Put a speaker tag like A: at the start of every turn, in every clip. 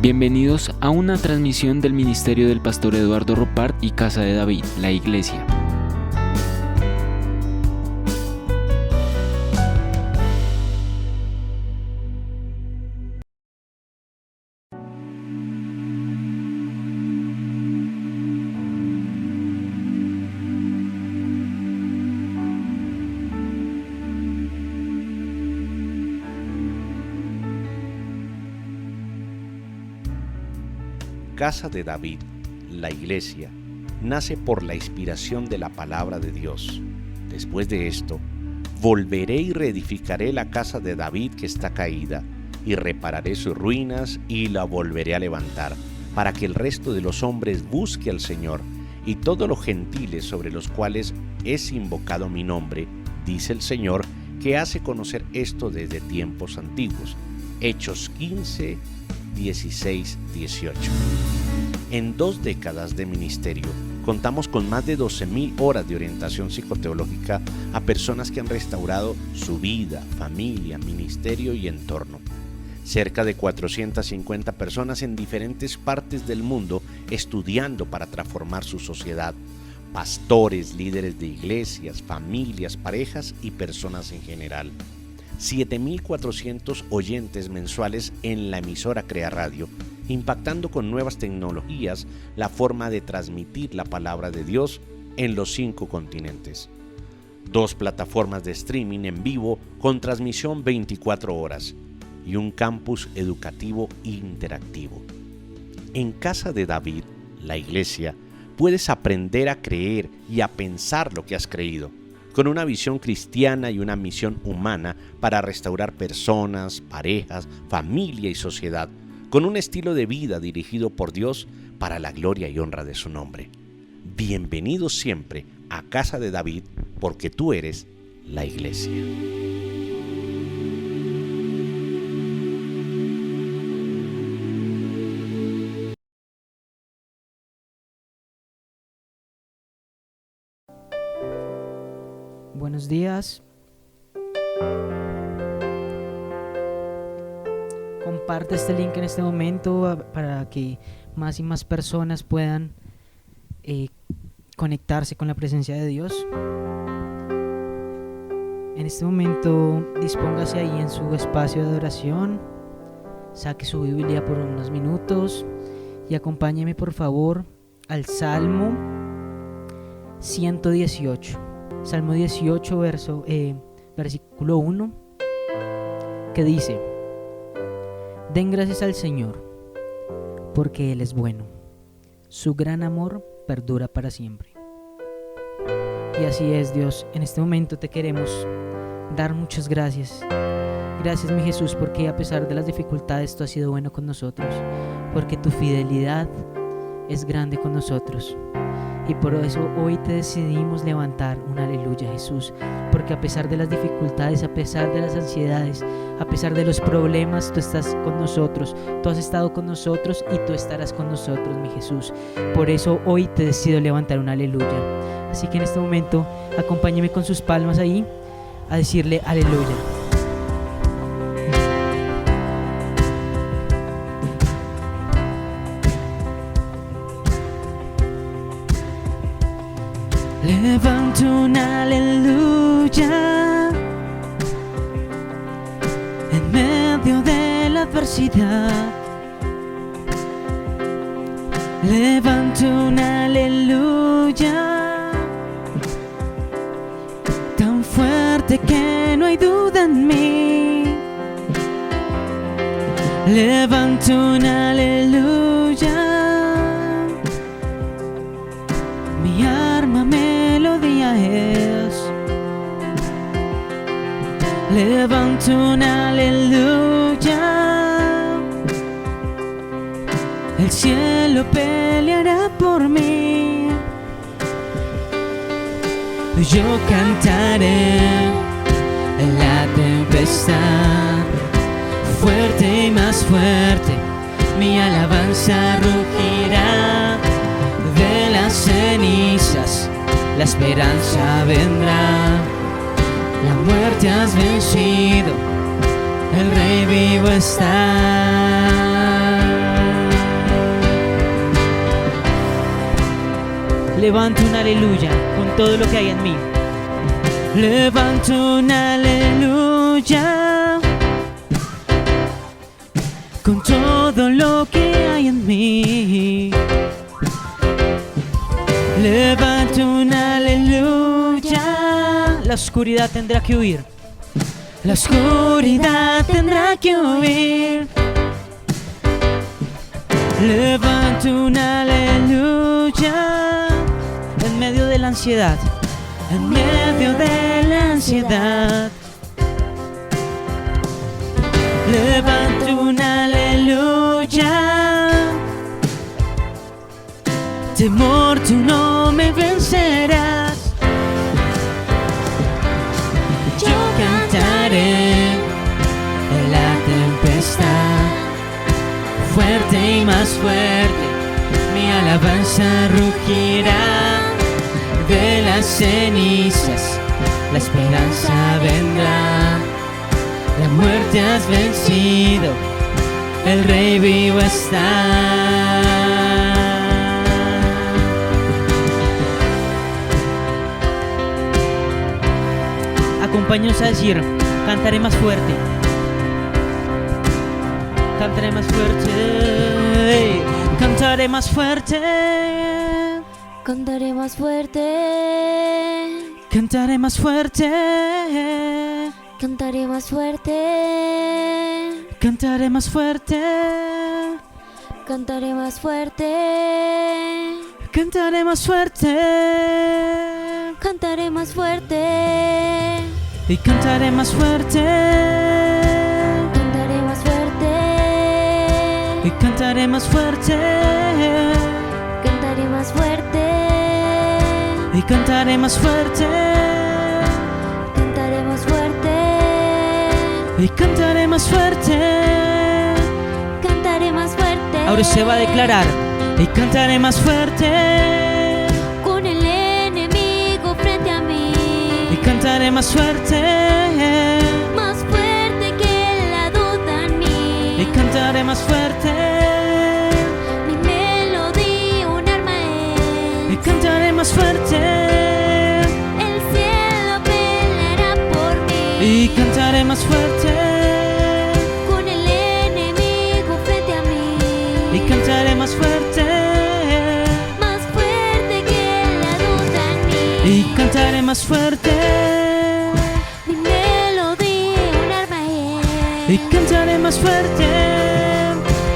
A: Bienvenidos a una transmisión del Ministerio del Pastor Eduardo Ropart y Casa de David, la Iglesia.
B: Casa de David, la Iglesia, nace por la inspiración de la palabra de Dios. Después de esto, volveré y reedificaré la casa de David que está caída, y repararé sus ruinas y la volveré a levantar, para que el resto de los hombres busque al Señor, y todos los gentiles sobre los cuales es invocado mi nombre, dice el Señor, que hace conocer esto desde tiempos antiguos. Hechos 15, 16, 18. En 2 décadas de ministerio, contamos con más de 12,000 horas de orientación psicoteológica a personas que han restaurado su vida, familia, ministerio y entorno. Cerca de 450 personas en diferentes partes del mundo estudiando para transformar su sociedad. Pastores, líderes de iglesias, familias, parejas y personas en general. 7,400 oyentes mensuales en la emisora Crea Radio, impactando con nuevas tecnologías la forma de transmitir la palabra de Dios en los 5 continentes. 2 plataformas de streaming en vivo con transmisión 24 horas y un campus educativo interactivo. En Casa de David, la Iglesia, puedes aprender a creer y a pensar lo que has creído, con una visión cristiana y una misión humana para restaurar personas, parejas, familia y sociedad, con un estilo de vida dirigido por Dios para la gloria y honra de su nombre. Bienvenidos siempre a Casa de David, porque tú eres la Iglesia.
C: Buenos días. Comparte este link en este momento para que más y más personas puedan conectarse con la presencia de Dios. En este momento dispóngase ahí en su espacio de adoración, saque su Biblia por unos minutos y acompáñeme por favor al Salmo 118. Salmo 18, versículo 1, que dice: Den gracias al Señor, porque Él es bueno. Su gran amor perdura para siempre. Y así es, Dios, en este momento te queremos dar muchas gracias. Gracias, mi Jesús, porque a pesar de las dificultades tú has sido bueno con nosotros, porque tu fidelidad es grande con nosotros. Y por eso hoy te decidimos levantar un aleluya, Jesús, porque a pesar de las dificultades, a pesar de las ansiedades, a pesar de los problemas, tú estás con nosotros, tú has estado con nosotros y tú estarás con nosotros, mi Jesús. Por eso hoy te decido levantar un aleluya. Así que en este momento acompáñeme con sus palmas ahí a decirle aleluya. Levanto un aleluya en medio de la adversidad. Levanto un aleluya tan fuerte que no hay duda en mí. Levanto un aleluya, mi arma melodía es. Levanto un aleluya, el cielo peleará por mí. Yo cantaré en la tempestad, fuerte y más fuerte, mi alabanza rugirá. De las cenizas la esperanza vendrá. La muerte has vencido, el Rey vivo está. Levanto un aleluya con todo lo que hay en mí. Levanto un aleluya con todo lo que hay en mí. Levanto un aleluya. La oscuridad tendrá que huir. La oscuridad tendrá que huir. Levanto un aleluya en medio de la ansiedad. En medio de la ansiedad. Levanto un aleluya. Temor, tú no me vencerás. Yo cantaré en la tempestad, fuerte y más fuerte, mi alabanza rugirá. De las cenizas la esperanza vendrá. La muerte has vencido, el Rey vivo está. Acompáñanos a decir: cantaré más fuerte. Cantaré más fuerte. Cantaré más fuerte.
D: Cantaré más fuerte.
C: Cantaré más fuerte.
D: Cantaré más fuerte.
C: Cantaré más fuerte.
D: Cantaré más fuerte.
C: Cantaré más fuerte.
D: Cantaré más fuerte.
C: Y cantaré más fuerte.
D: Cantaré más fuerte.
C: Y cantaré más fuerte.
D: Cantaré más fuerte.
C: Y cantaré más fuerte.
D: Cantaré más fuerte.
C: Y cantaré más fuerte.
D: Cantaré más fuerte.
C: Ahora se va a declarar: y cantaré más fuerte.
D: Con el enemigo frente a mí.
C: Y cantaré más fuerte
D: que la duda en mí.
C: y cantaré más fuerte
D: Mi melodía, un arma
C: y
D: es.
C: cantaré más fuerte
D: El cielo peleará por mí.
C: y cantaré más fuerte
D: Con el enemigo frente a mí.
C: y cantaré más fuerte
D: Que la duda en mí.
C: y cantaré más fuerte
D: Mi melodía, un arma es.
C: y cantaré más fuerte.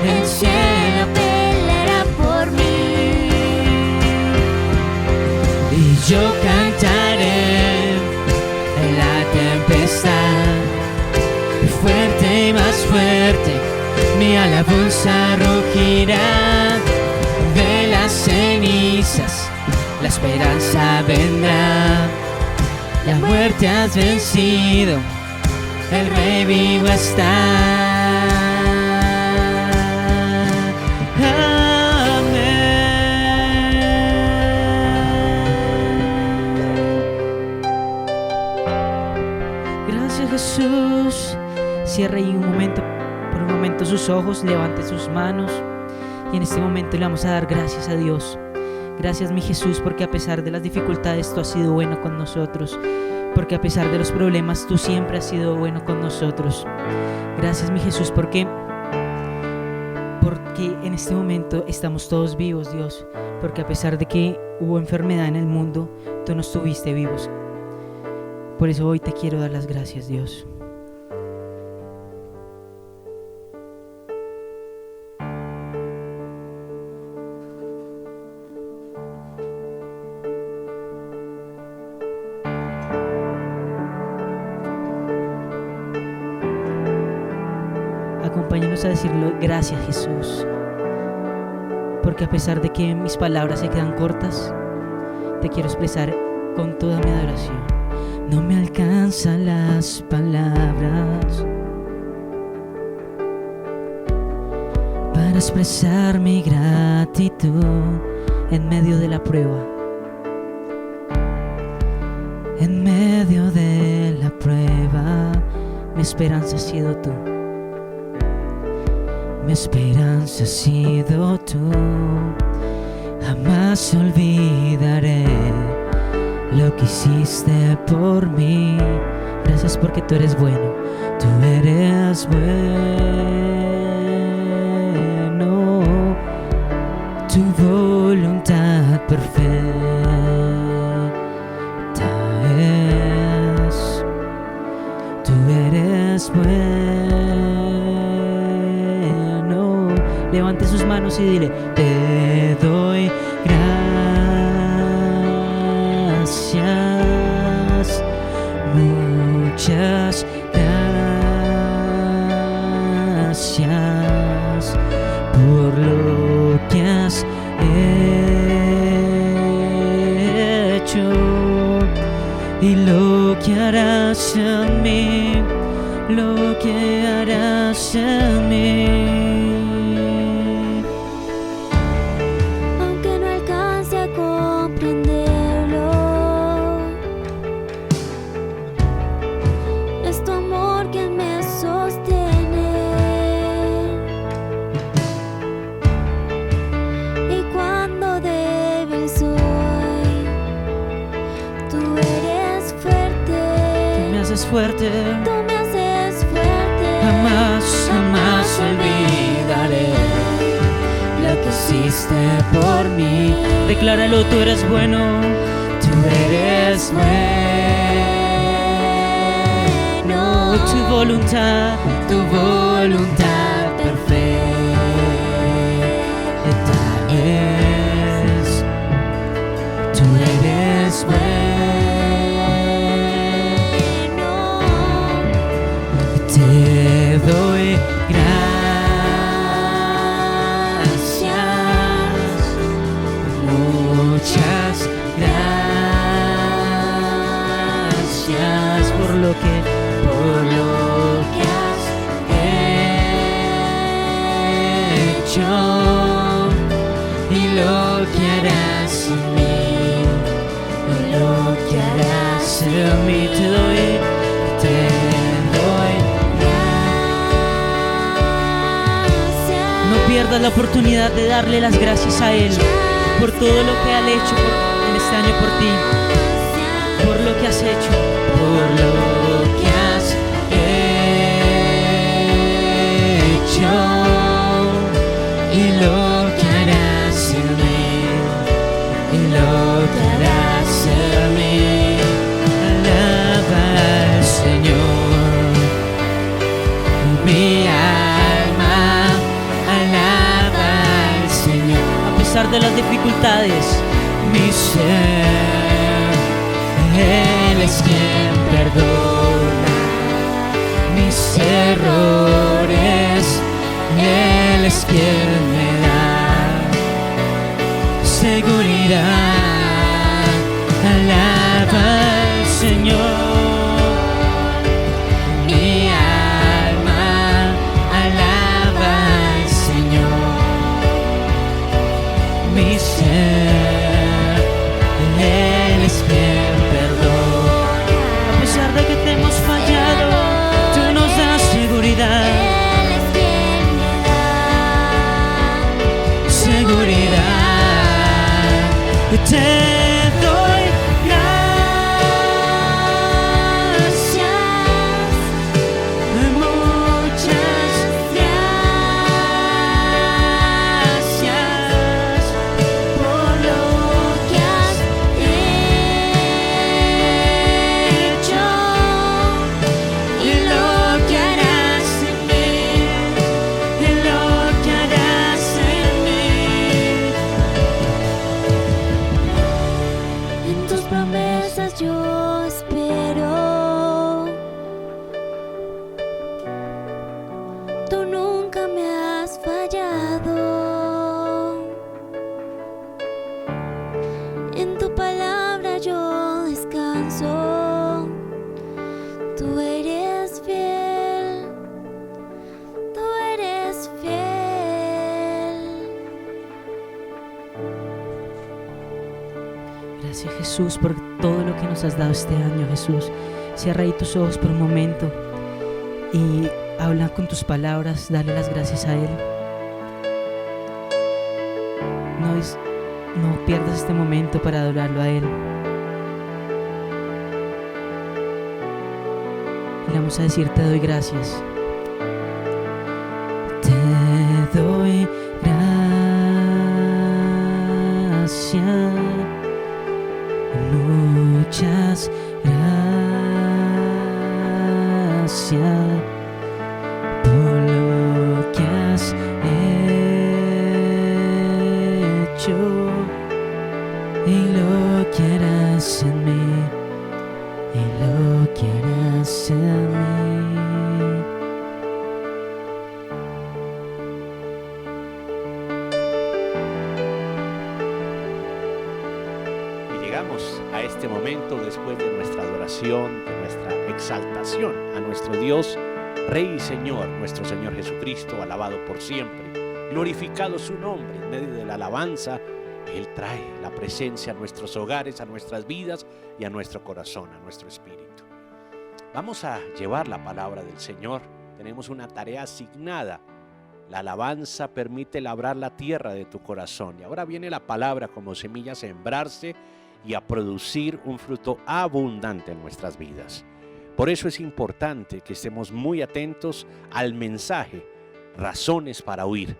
D: El cielo peleará por mí.
C: Y yo cantaré en la tempestad, fuerte y más fuerte, mi alabanza rugirá de las cenizas, la esperanza vendrá, la muerte has vencido, el rey vivo está. Gracias, Jesús. Cierre ahí por un momento sus ojos, levante sus manos y en este momento le vamos a dar gracias a Dios. Gracias, mi Jesús, porque a pesar de las dificultades tú has sido bueno con nosotros, porque a pesar de los problemas tú siempre has sido bueno con nosotros. Gracias, mi Jesús, porque en este momento estamos todos vivos, Dios, porque a pesar de que hubo enfermedad en el mundo, tú nos tuviste vivos. Por eso hoy te quiero dar las gracias, Dios. Acompáñanos a decirlo, gracias, Jesús, porque a pesar de que mis palabras se quedan cortas, te quiero expresar con toda mi adoración. No me alcanzan las palabras para expresar mi gratitud en medio de la prueba. En medio de la prueba, mi esperanza ha sido tú. Mi esperanza ha sido tú. Jamás olvidaré lo que hiciste por mí. Gracias porque tú eres bueno. Tú eres bueno. Tu voluntad perfecta es. Tú eres bueno. Levante sus manos y dile: te doy gracias, muchas gracias por lo que has hecho y lo que harás en mí, lo que harás en mí.
D: Aunque no alcance a comprenderlo, es tu amor que me sostiene. Y cuando débil soy, tú eres fuerte.
C: Tú me haces fuerte.
D: Tú me haces fuerte.
C: Jamás, jamás olvidaré lo que hiciste por mí. Decláralo, tú eres bueno. Tú eres bueno. Tu voluntad perfecta es. Tú eres bueno. Te doy gracias, muchas gracias por lo que has hecho y lo que harás en mí, y lo que harás en a mí, te doy
D: gracias.
C: No pierdas la oportunidad de darle las gracias a Él por todo lo que ha hecho en este año por ti, por lo que has hecho, por lo que has hecho y lo que harás en mí, y lo que harás en mí. Alaba al Señor, mi alma, alaba al Señor. A pesar de las dificultades, mi ser, Él es quien perdona mis errores, Él es quien me da seguridad. Alaba al Señor, mi alma, alaba al Señor, mi ser, Él es quien perdona. A pesar de que te hemos fallado, tú nos das seguridad.
D: Él es quien me da
C: Seguridad. Te doy gracias, muchas gracias
D: por lo que has hecho
C: y lo que harás en mí, y lo que harás en mí.
D: en tus promesas yo espero. Tú nunca me has fallado. En tu palabra yo descanso. Tú eres fiel. Tú eres fiel.
C: Gracias, Jesús, por todo lo que nos has dado este año, Jesús. Cierra ahí tus ojos por un momento y habla con tus palabras, dale las gracias a Él. No pierdas este momento para adorarlo a Él. Y le vamos a decir, te doy gracias. Te doy gracias. Muchas gracias por lo que has hecho y lo que harás en mí, y lo que harás en mí.
B: Y llegamos a este momento después de nuestra adoración, de nuestra exaltación a nuestro Dios, Rey y Señor, nuestro Señor Jesucristo, alabado por siempre, glorificado su nombre. En medio de la alabanza, Él trae la presencia a nuestros hogares, a nuestras vidas y a nuestro corazón, a nuestro espíritu. Vamos a llevar la palabra del Señor. Tenemos una tarea asignada. La alabanza permite labrar la tierra de tu corazón. Y ahora viene la palabra como semilla a sembrarse y a producir un fruto abundante en nuestras vidas. Por eso es importante que estemos muy atentos al mensaje, razones para huir.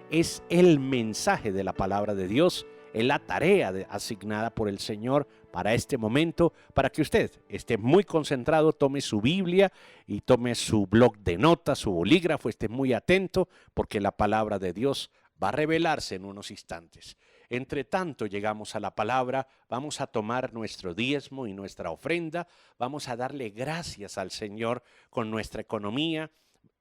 B: Es el mensaje de la palabra de Dios, es la tarea asignada por el Señor para este momento, para que usted esté muy concentrado, tome su Biblia y tome su bloc de notas, su bolígrafo, esté muy atento, porque la palabra de Dios va a revelarse en unos instantes. Entre tanto llegamos a la palabra, vamos a tomar nuestro diezmo y nuestra ofrenda, vamos a darle gracias al Señor con nuestra economía,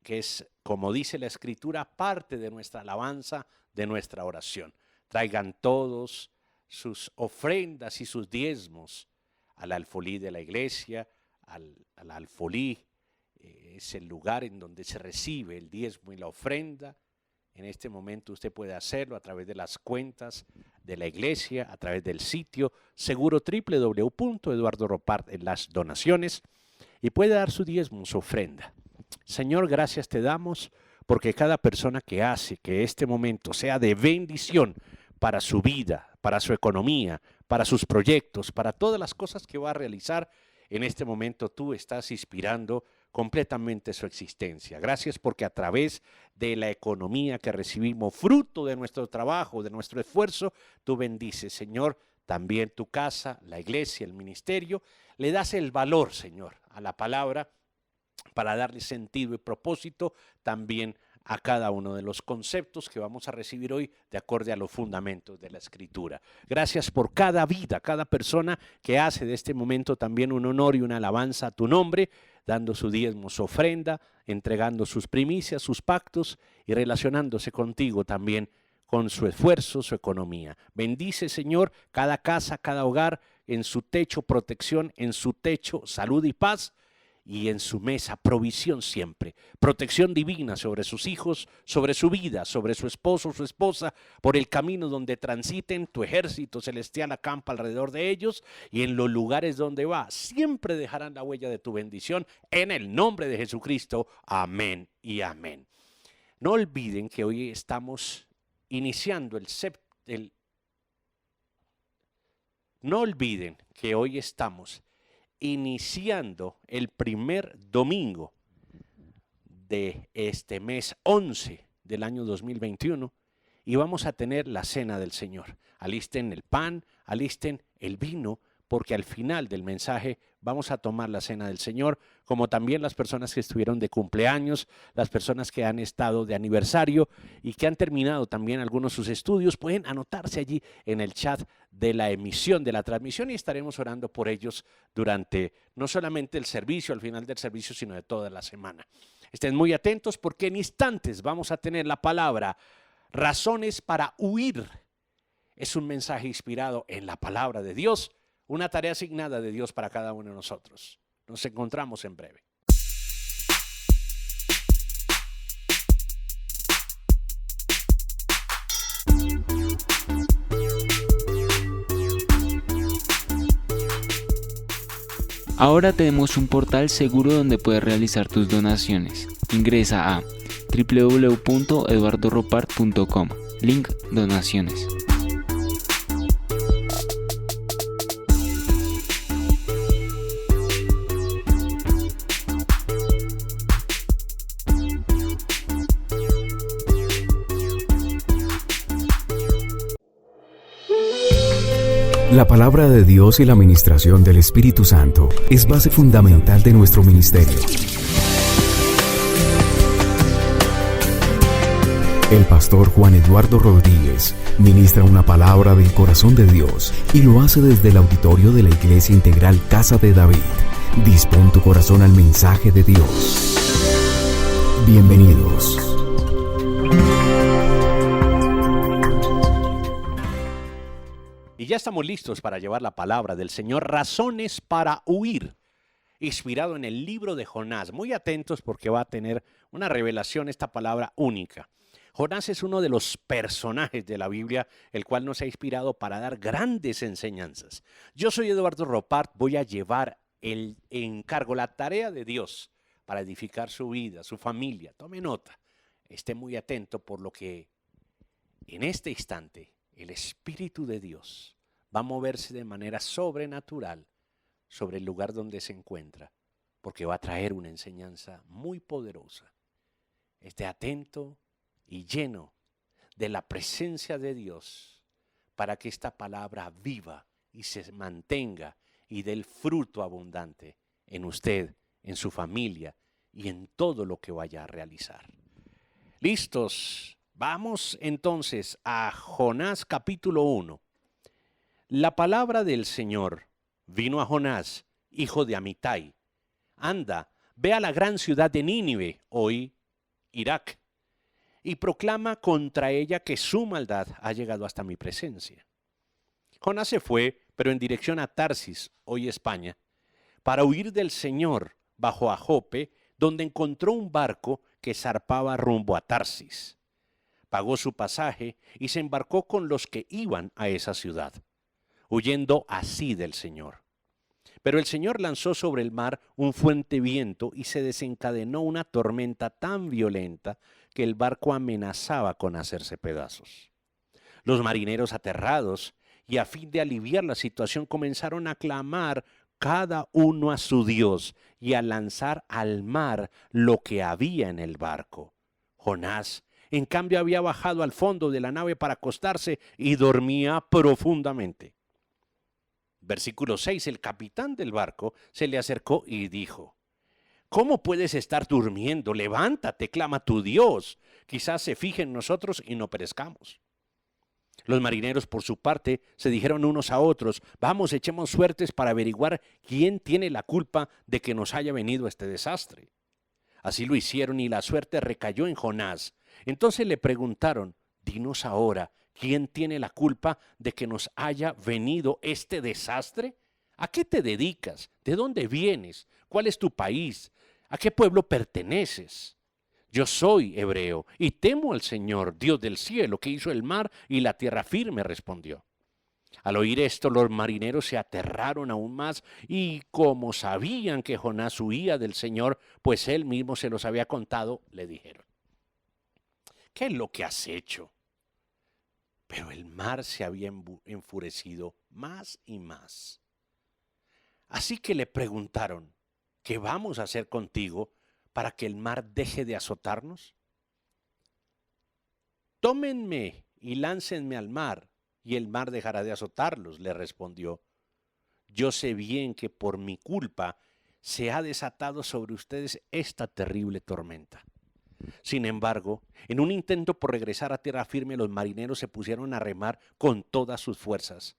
B: que es, como dice la Escritura, parte de nuestra alabanza, de nuestra oración. Traigan todos sus ofrendas y sus diezmos al alfolí de la iglesia, al alfolí, es el lugar en donde se recibe el diezmo y la ofrenda. En este momento usted puede hacerlo a través de las cuentas de la iglesia, a través del sitio seguro www.eduardoropart en las donaciones, y puede dar su diezmo, su ofrenda. Señor, gracias te damos porque cada persona que hace que este momento sea de bendición para su vida, para su economía, para sus proyectos, para todas las cosas que va a realizar, en este momento tú estás inspirando completamente su existencia. Gracias porque a través de la economía que recibimos, fruto de nuestro trabajo, de nuestro esfuerzo, tú bendices, Señor, también tu casa, la iglesia, el ministerio. Le das el valor, Señor, a la palabra para darle sentido y propósito también a cada uno de los conceptos que vamos a recibir hoy de acuerdo a los fundamentos de la Escritura. Gracias por cada vida, cada persona que hace de este momento también un honor y una alabanza a tu nombre, dando su diezmo, su ofrenda, entregando sus primicias, sus pactos y relacionándose contigo también con su esfuerzo, su economía. Bendice, Señor, cada casa, cada hogar, en su techo protección, en su techo salud y paz, y en su mesa provisión siempre, protección divina sobre sus hijos, sobre su vida, sobre su esposo, su esposa, por el camino donde transiten. Tu ejército celestial acampa alrededor de ellos, y en los lugares donde va siempre dejarán la huella de tu bendición, en el nombre de Jesucristo. Amén y amén. No olviden que hoy estamos iniciando no olviden que hoy estamos iniciando el primer domingo de este mes 11 del año 2021, y vamos a tener la cena del Señor. Alisten el pan, alisten el vino, porque al final del mensaje vamos a tomar la cena del Señor, como también las personas que estuvieron de cumpleaños, las personas que han estado de aniversario y que han terminado también algunos de sus estudios, pueden anotarse allí en el chat de la emisión, de la transmisión, y estaremos orando por ellos durante no solamente el servicio, al final del servicio, sino de toda la semana. Estén muy atentos porque en instantes vamos a tener la palabra razones para huir. Es un mensaje inspirado en la palabra de Dios, una tarea asignada de Dios para cada uno de nosotros. Nos encontramos en breve.
A: Ahora tenemos un portal seguro donde puedes realizar tus donaciones. Ingresa a www.eduardoropart.com. Link donaciones.
E: La palabra de Dios y la ministración del Espíritu Santo es base fundamental de nuestro ministerio. El pastor Juan Eduardo Rodríguez ministra una palabra del corazón de Dios y lo hace desde el auditorio de la Iglesia Integral Casa de David. Dispón tu corazón al mensaje de Dios. Bienvenidos.
B: Y ya estamos listos para llevar la palabra del Señor, razones para huir, inspirado en el libro de Jonás. Muy atentos porque va a tener una revelación esta palabra única. Jonás es uno de los personajes de la Biblia, el cual nos ha inspirado para dar grandes enseñanzas. Yo soy Eduardo Ropart, voy a llevar el encargo, la tarea de Dios para edificar su vida, su familia. Tome nota, esté muy atento por lo que en este instante el Espíritu de Dios va a moverse de manera sobrenatural sobre el lugar donde se encuentra, porque va a traer una enseñanza muy poderosa. Esté atento y lleno de la presencia de Dios para que esta palabra viva y se mantenga y dé el fruto abundante en usted, en su familia y en todo lo que vaya a realizar. ¿Listos? Vamos entonces a Jonás capítulo 1. La palabra del Señor vino a Jonás, hijo de Amitai. Anda, ve a la gran ciudad de Nínive, hoy Irak, y proclama contra ella que su maldad ha llegado hasta mi presencia. Jonás se fue, pero en dirección a Tarsis, hoy España, para huir del Señor, bajo a Jope, donde encontró un barco que zarpaba rumbo a Tarsis. pagó su pasaje y se embarcó con los que iban a esa ciudad, huyendo así del Señor. Pero el Señor lanzó sobre el mar un fuerte viento y se desencadenó una tormenta tan violenta que el barco amenazaba con hacerse pedazos. Los marineros, aterrados y a fin de aliviar la situación, comenzaron a clamar cada uno a su Dios y a lanzar al mar lo que había en el barco. Jonás, en cambio, había bajado al fondo de la nave para acostarse y dormía profundamente. Versículo 6, el capitán del barco se le acercó y dijo: ¿Cómo puedes estar durmiendo? Levántate, clama a tu Dios. Quizás se fije en nosotros y no perezcamos. Los marineros, por su parte, se dijeron unos a otros: vamos, echemos suertes para averiguar quién tiene la culpa de que nos haya venido este desastre. Así lo hicieron y la suerte recayó en Jonás. Entonces le preguntaron: dinos ahora, ¿quién tiene la culpa de que nos haya venido este desastre? ¿A qué te dedicas? ¿De dónde vienes? ¿Cuál es tu país? ¿A qué pueblo perteneces? Yo soy hebreo y temo al Señor, Dios del cielo, que hizo el mar y la tierra firme, respondió. Al oír esto, los marineros se aterraron aún más y como sabían que Jonás huía del Señor, pues él mismo se los había contado, le dijeron: ¿qué es lo que has hecho? Pero el mar se había enfurecido más y más. Así que le preguntaron: ¿qué vamos a hacer contigo para que el mar deje de azotarnos? Tómenme y láncenme al mar, y el mar dejará de azotarlos, le respondió. Yo sé bien que por mi culpa se ha desatado sobre ustedes esta terrible tormenta. Sin embargo, en un intento por regresar a tierra firme, los marineros se pusieron a remar con todas sus fuerzas.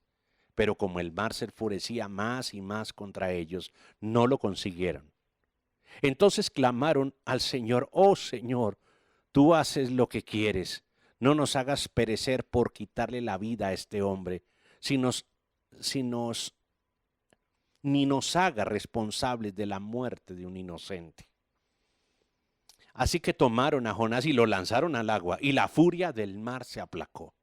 B: Pero como el mar se enfurecía más y más contra ellos, no lo consiguieron. Entonces clamaron al Señor: oh Señor, tú haces lo que quieres. No nos hagas perecer por quitarle la vida a este hombre, ni nos haga responsables de la muerte de un inocente. Así que tomaron a Jonás y lo lanzaron al agua, y la furia del mar se aplacó.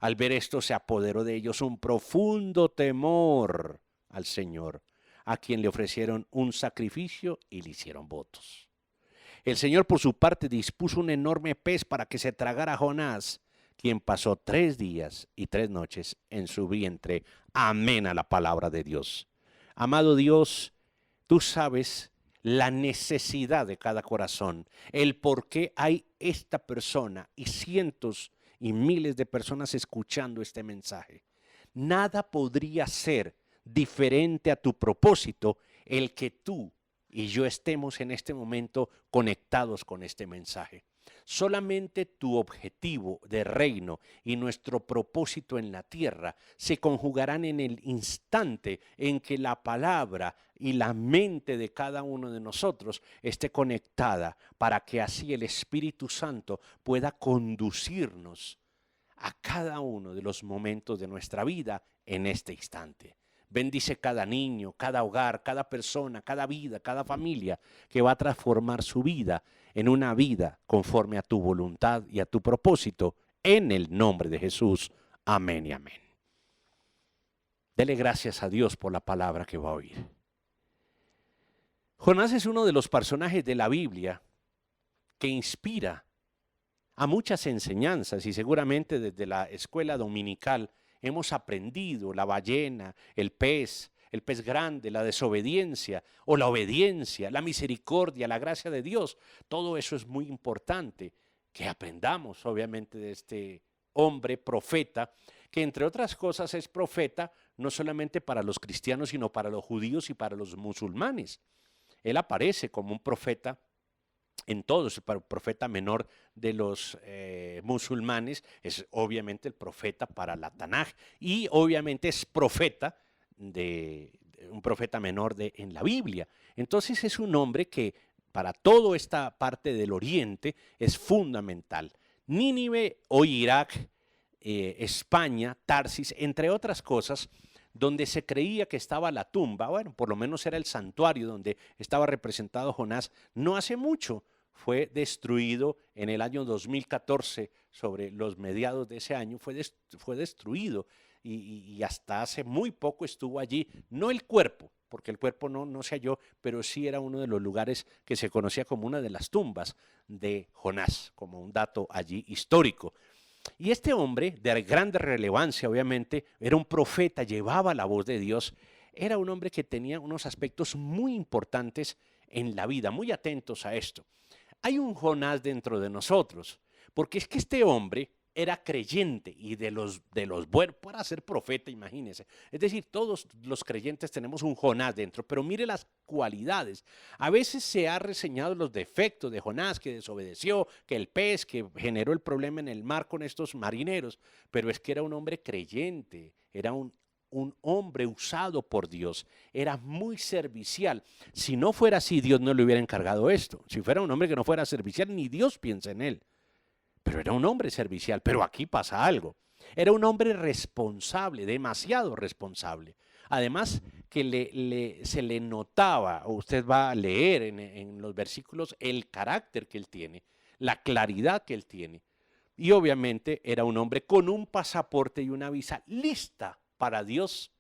B: Al ver esto se apoderó de ellos un profundo temor al Señor, a quien le ofrecieron un sacrificio y le hicieron votos. El Señor, por su parte, dispuso un enorme pez para que se tragara a Jonás, quien pasó 3 días y 3 noches en su vientre. Amén a la palabra de Dios. Amado Dios, tú sabes la necesidad de cada corazón, el por qué hay esta persona y cientos y miles de personas escuchando este mensaje. Nada podría ser diferente a tu propósito el que tú y yo estemos en este momento conectados con este mensaje. Solamente tu objetivo de reino y nuestro propósito en la tierra se conjugarán en el instante en que la palabra y la mente de cada uno de nosotros esté conectada, para que así el Espíritu Santo pueda conducirnos a cada uno de los momentos de nuestra vida en este instante. Bendice cada niño, cada hogar, cada persona, cada vida, cada familia que va a transformar su vida en una vida conforme a tu voluntad y a tu propósito, en el nombre de Jesús. Amén y amén. Dele gracias a Dios por la palabra que va a oír. Jonás es uno de los personajes de la Biblia que inspira a muchas enseñanzas, y seguramente desde la escuela dominical hemos aprendido la ballena, el pez grande, la desobediencia o la obediencia, la misericordia, la gracia de Dios. Todo eso es muy importante que aprendamos, obviamente, de este hombre profeta, que entre otras cosas es profeta no solamente para los cristianos, sino para los judíos y para los musulmanes. Él aparece como un profeta en todos. El profeta menor de los musulmanes es obviamente el profeta para la Tanaj, y obviamente es profeta un profeta menor en la Biblia. Entonces es un hombre que para toda esta parte del Oriente es fundamental. Nínive, hoy Irak, España, Tarsis, entre otras cosas, donde se creía que estaba la tumba, bueno, por lo menos era el santuario donde estaba representado Jonás, no hace mucho fue destruido en el año 2014, sobre los mediados de ese año, fue destruido y hasta hace muy poco estuvo allí, no el cuerpo, porque el cuerpo no se halló, pero sí era uno de los lugares que se conocía como una de las tumbas de Jonás, como un dato allí histórico. Y este hombre, de grande relevancia obviamente, era un profeta, llevaba la voz de Dios, era un hombre que tenía unos aspectos muy importantes en la vida, muy atentos a esto. Hay un Jonás dentro de nosotros, porque es que este hombre era creyente y de los buenos, para ser profeta, imagínense. Es decir, todos los creyentes tenemos un Jonás dentro, pero mire las cualidades. A veces se ha reseñado los defectos de Jonás, que desobedeció, que el pez, que generó el problema en el mar con estos marineros, pero es que era un hombre creyente, era un hombre usado por Dios, era muy servicial. Si no fuera así, Dios no le hubiera encargado esto. Si fuera un hombre que no fuera servicial, ni Dios piensa en él. Pero era un hombre servicial, pero aquí pasa algo. Era un hombre responsable, demasiado responsable. Además que se le notaba, o usted va a leer en los versículos, el carácter que él tiene, la claridad que él tiene. Y obviamente era un hombre con un pasaporte y una visa lista para Dios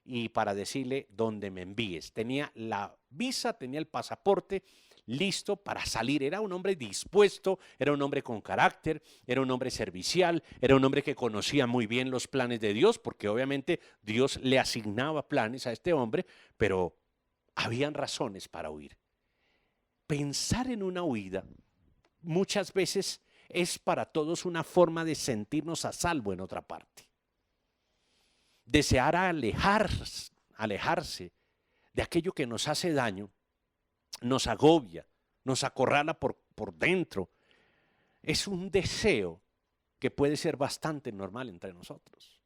B: y para decirle dónde me envíes. Tenía la visa, tenía el pasaporte listo para salir. Era un hombre dispuesto, era un hombre con carácter, era un hombre servicial, era un hombre que conocía muy bien los planes de Dios, porque obviamente Dios le asignaba planes a este hombre, pero habían razones para huir. Pensar en una huida muchas veces es para todos una forma de sentirnos a salvo en otra parte. Desear alejarse de aquello que nos hace daño, nos agobia, nos acorrala por dentro. Es un deseo que puede ser bastante normal entre nosotros.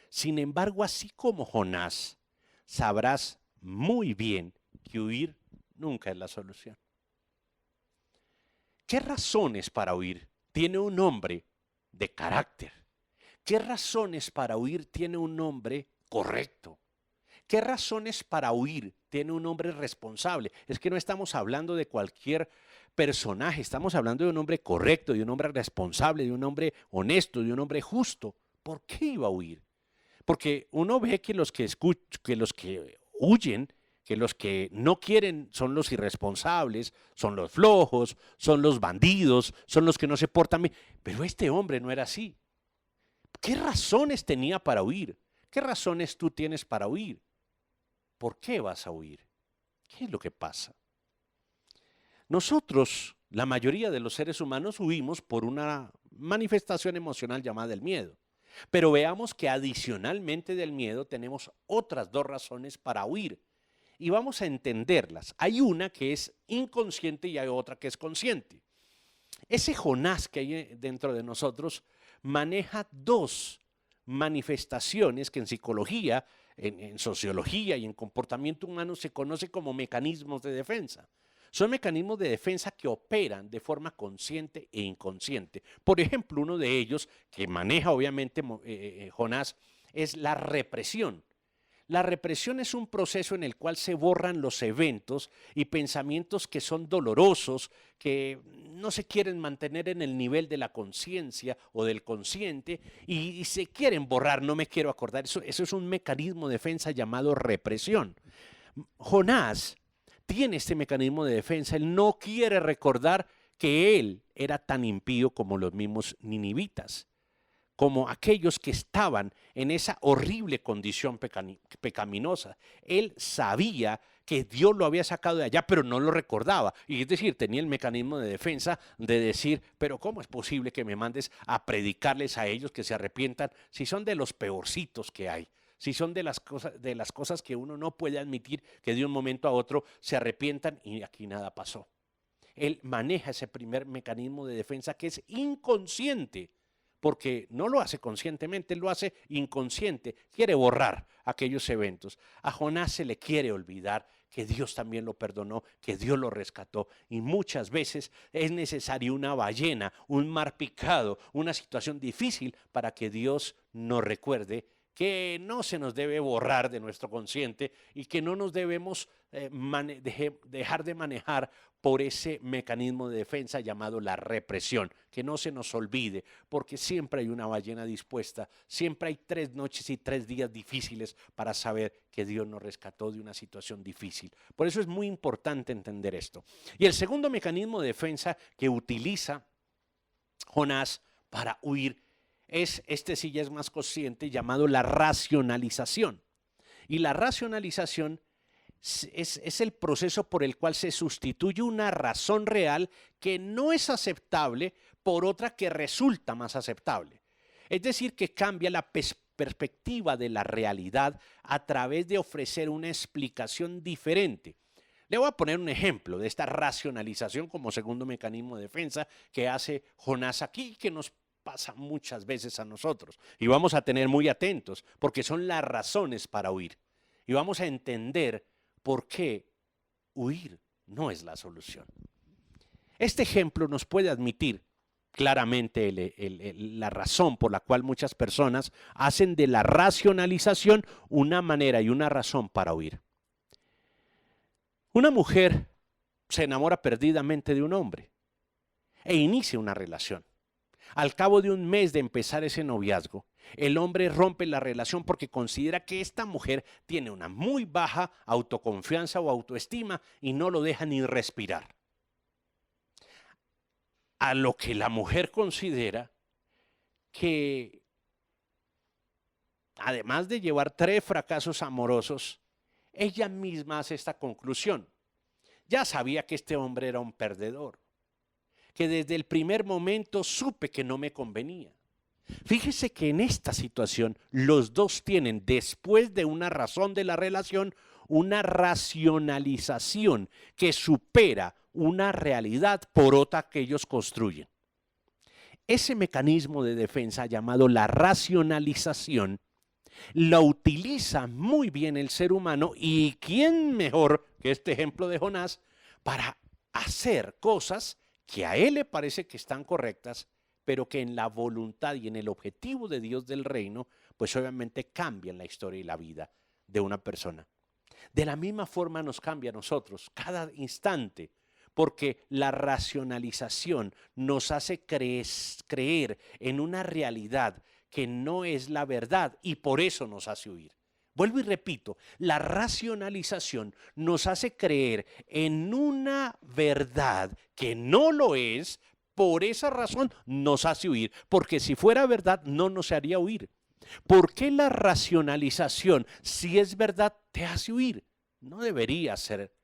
B: Sin embargo, así como Jonás, sabrás muy bien que huir nunca es la solución. ¿Qué razones para huir tiene un hombre de carácter? ¿Qué razones para huir tiene un hombre correcto? ¿Qué razones para huir tiene un hombre responsable? Es que no estamos hablando de cualquier personaje, estamos hablando de un hombre correcto, de un hombre responsable, de un hombre honesto, de un hombre justo. ¿Por qué iba a huir? Porque uno ve que los que huyen, que los que no quieren son los irresponsables, son los flojos, son los bandidos, son los que no se portan bien. Pero este hombre no era así. ¿Qué razones tenía para huir? ¿Qué razones tú tienes para huir? ¿Por qué vas a huir? ¿Qué es lo que pasa? Nosotros, la mayoría de los seres humanos, huimos por una manifestación emocional llamada el miedo. Pero veamos que adicionalmente del miedo tenemos otras dos razones para huir. Y vamos a entenderlas. Hay una que es inconsciente y hay otra que es consciente. Ese Jonás que hay dentro de nosotros maneja dos manifestaciones que en psicología, en sociología y en comportamiento humano se conoce como mecanismos de defensa. Son mecanismos de defensa que operan de forma consciente e inconsciente. Por ejemplo, uno de ellos que maneja obviamente Jonás es la represión. La represión es un proceso en el cual se borran los eventos y pensamientos que son dolorosos, que no se quieren mantener en el nivel de la conciencia o del consciente y se quieren borrar, no me quiero acordar. Eso es un mecanismo de defensa llamado represión. Jonás tiene este mecanismo de defensa, él no quiere recordar que él era tan impío como los mismos ninivitas, como aquellos que estaban en esa horrible condición pecaminosa. Él sabía que Dios lo había sacado de allá, pero no lo recordaba. Y es decir, tenía el mecanismo de defensa de decir, pero ¿cómo es posible que me mandes a predicarles a ellos que se arrepientan si son de los peorcitos que hay? Si son de las cosas que uno no puede admitir, que de un momento a otro se arrepientan y aquí nada pasó. Él maneja ese primer mecanismo de defensa que es inconsciente, porque no lo hace conscientemente, él lo hace inconsciente, quiere borrar aquellos eventos. A Jonás se le quiere olvidar que Dios también lo perdonó, que Dios lo rescató, y muchas veces es necesario una ballena, un mar picado, una situación difícil para que Dios nos recuerde que no se nos debe borrar de nuestro consciente y que no nos debemos dejar de manejar por ese mecanismo de defensa llamado la represión, que no se nos olvide, porque siempre hay una ballena dispuesta, siempre hay 3 noches y 3 días difíciles para saber que Dios nos rescató de una situación difícil. Por eso es muy importante entender esto. Y el segundo mecanismo de defensa que utiliza Jonás para huir sí ya es más consciente, llamado la racionalización. Y la racionalización es el proceso por el cual se sustituye una razón real que no es aceptable por otra que resulta más aceptable. Es decir, que cambia la perspectiva de la realidad a través de ofrecer una explicación diferente. Le voy a poner un ejemplo de esta racionalización como segundo mecanismo de defensa que hace Jonás aquí, que nos pasa muchas veces a nosotros. Y vamos a tener muy atentos porque son las razones para huir. Y vamos a entender por qué huir no es la solución. Este ejemplo nos puede admitir claramente la razón por la cual muchas personas hacen de la racionalización una manera y una razón para huir. Una mujer se enamora perdidamente de un hombre e inicia una relación. Al cabo de un mes de empezar ese noviazgo, el hombre rompe la relación porque considera que esta mujer tiene una muy baja autoconfianza o autoestima y no lo deja ni respirar. A lo que la mujer considera que, además de llevar 3 fracasos amorosos, ella misma hace esta conclusión. Ya sabía que este hombre era un perdedor, que desde el primer momento supe que no me convenía. Fíjese que en esta situación los dos tienen, después de una razón de la relación, una racionalización que supera una realidad por otra que ellos construyen. Ese mecanismo de defensa llamado la racionalización lo utiliza muy bien el ser humano, y quién mejor que este ejemplo de Jonás para hacer cosas que a él le parece que están correctas, pero que en la voluntad y en el objetivo de Dios del reino, pues obviamente cambian la historia y la vida de una persona. De la misma forma nos cambia a nosotros cada instante, porque la racionalización nos hace creer en una realidad que no es la verdad y por eso nos hace huir. Vuelvo y repito, la racionalización nos hace creer en una verdad que no lo es, por esa razón nos hace huir, porque si fuera verdad no nos haría huir. ¿Por qué la racionalización, si es verdad, te hace huir? No debería ser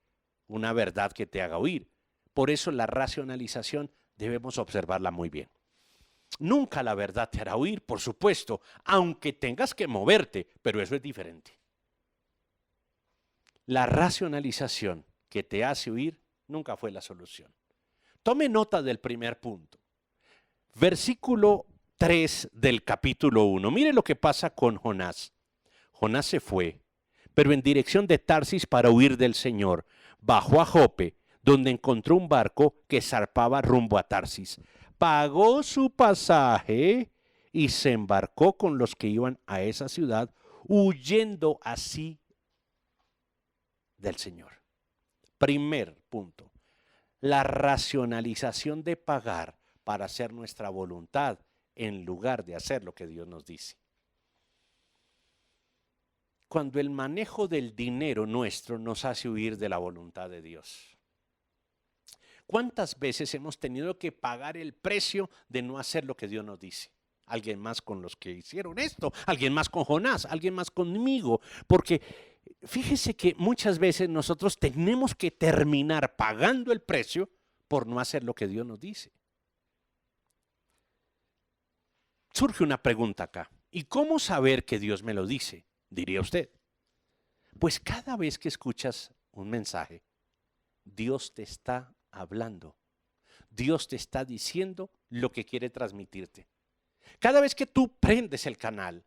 B: una verdad que te haga huir. Por eso la racionalización debemos observarla muy bien. Nunca la verdad te hará huir, por supuesto, aunque tengas que moverte, pero eso es diferente. La racionalización que te hace huir nunca fue la solución. Tome nota del primer punto. Versículo 3 del capítulo 1. Mire lo que pasa con Jonás. Jonás se fue, pero en dirección de Tarsis para huir del Señor. Bajó a Jope, donde encontró un barco que zarpaba rumbo a Tarsis. Pagó su pasaje y se embarcó con los que iban a esa ciudad, huyendo así del Señor. Primer punto, la racionalización de pagar para hacer nuestra voluntad en lugar de hacer lo que Dios nos dice. Cuando el manejo del dinero nuestro nos hace huir de la voluntad de Dios. ¿Cuántas veces hemos tenido que pagar el precio de no hacer lo que Dios nos dice? Alguien más con los que hicieron esto, alguien más con Jonás, alguien más conmigo. Porque fíjese que muchas veces nosotros tenemos que terminar pagando el precio por no hacer lo que Dios nos dice. Surge una pregunta acá. ¿Y cómo saber que Dios me lo dice? Diría usted. Pues cada vez que escuchas un mensaje, Dios te está hablando. Dios te está diciendo lo que quiere transmitirte. Cada vez que tú prendes el canal,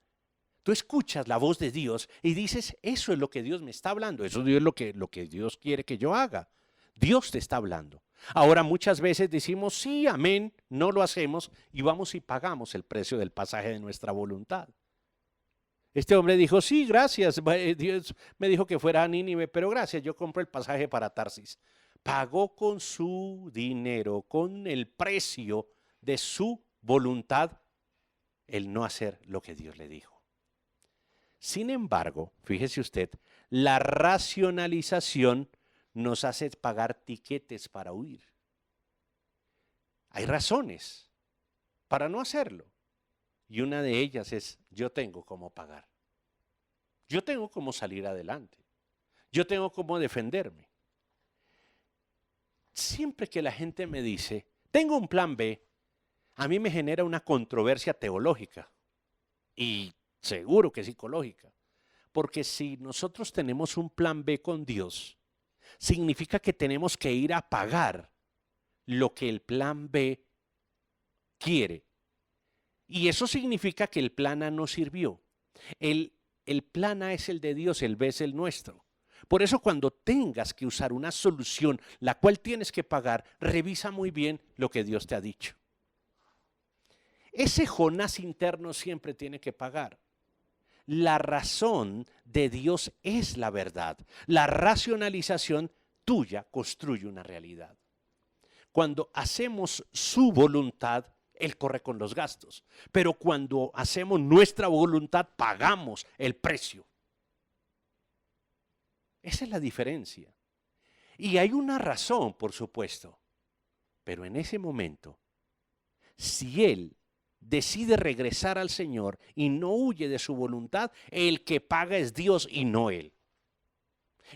B: tú escuchas la voz de Dios y dices, eso es lo que Dios me está hablando, eso es lo que Dios quiere que yo haga. Dios te está hablando. Ahora muchas veces decimos, sí, amén, no lo hacemos y vamos y pagamos el precio del pasaje de nuestra voluntad. Este hombre dijo, sí, gracias, Dios me dijo que fuera a Nínive, pero gracias, yo compro el pasaje para Tarsis. Pagó con su dinero, con el precio de su voluntad, el no hacer lo que Dios le dijo. Sin embargo, fíjese usted, la racionalización nos hace pagar tiquetes para huir. Hay razones para no hacerlo. Y una de ellas es, yo tengo cómo pagar. Yo tengo cómo salir adelante. Yo tengo cómo defenderme. Siempre que la gente me dice, tengo un plan B, a mí me genera una controversia teológica y seguro que psicológica. Porque si nosotros tenemos un plan B con Dios, significa que tenemos que ir a pagar lo que el plan B quiere. Y eso significa que el plan A no sirvió. El plan A es el de Dios, el B es el nuestro. Por eso cuando tengas que usar una solución, la cual tienes que pagar, revisa muy bien lo que Dios te ha dicho. Ese Jonás interno siempre tiene que pagar. La razón de Dios es la verdad. La racionalización tuya construye una realidad. Cuando hacemos su voluntad, Él corre con los gastos. Pero cuando hacemos nuestra voluntad, pagamos el precio. Esa es la diferencia. Y hay una razón, por supuesto. Pero en ese momento, si Él decide regresar al Señor y no huye de su voluntad, el que paga es Dios y no Él.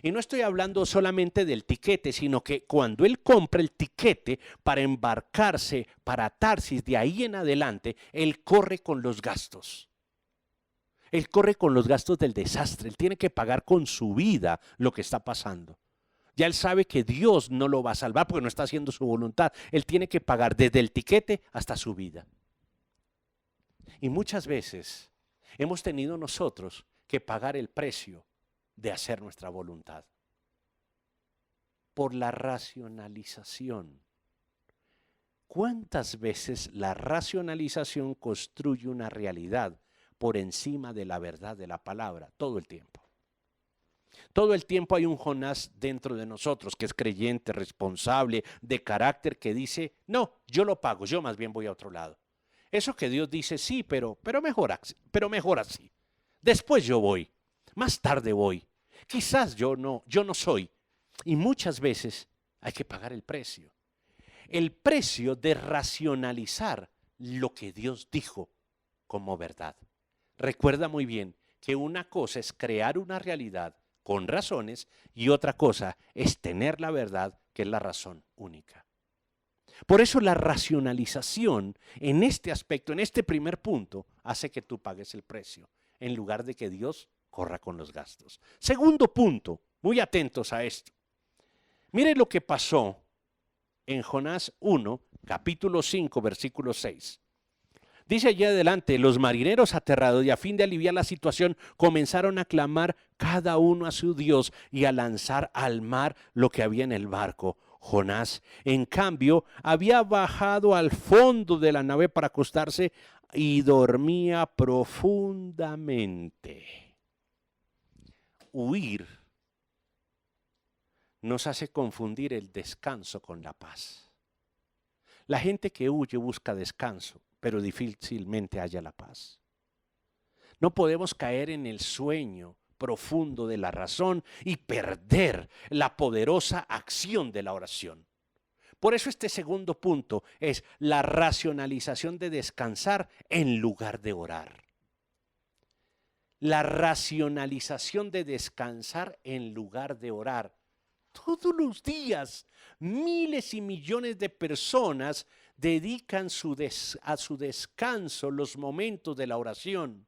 B: Y no estoy hablando solamente del tiquete, sino que cuando él compra el tiquete para embarcarse para Tarsis, de ahí en adelante, él corre con los gastos. Él corre con los gastos del desastre. Él tiene que pagar con su vida lo que está pasando. Ya él sabe que Dios no lo va a salvar porque no está haciendo su voluntad. Él tiene que pagar desde el tiquete hasta su vida. Y muchas veces hemos tenido nosotros que pagar el precio de hacer nuestra voluntad por la racionalización. ¿Cuántas veces la racionalización construye una realidad por encima de la verdad de la palabra? Todo el tiempo. Todo el tiempo hay un Jonás dentro de nosotros que es creyente, responsable, de carácter, que dice, no, yo lo pago, yo más bien voy a otro lado. Eso que Dios dice, sí, pero mejor así. Después yo voy, más tarde voy. Quizás yo no soy. Y muchas veces hay que pagar el precio. El precio de racionalizar lo que Dios dijo como verdad. Recuerda muy bien que una cosa es crear una realidad con razones y otra cosa es tener la verdad, que es la razón única. Por eso la racionalización en este aspecto, en este primer punto, hace que tú pagues el precio, en lugar de que Dios corra con los gastos. Segundo punto, muy atentos a esto. Mire lo que pasó en Jonás 1, capítulo 5, versículo 6. Dice allá adelante, los marineros aterrados y a fin de aliviar la situación comenzaron a clamar cada uno a su Dios y a lanzar al mar lo que había en el barco. Jonás, en cambio, había bajado al fondo de la nave para acostarse y dormía profundamente. Huir nos hace confundir el descanso con la paz. La gente que huye busca descanso, pero difícilmente halla la paz. No podemos caer en el sueño profundo de la razón y perder la poderosa acción de la oración. Por eso este segundo punto es la racionalización de descansar en lugar de orar. La racionalización de descansar en lugar de orar. Todos los días, miles y millones de personas dedican a su descanso los momentos de la oración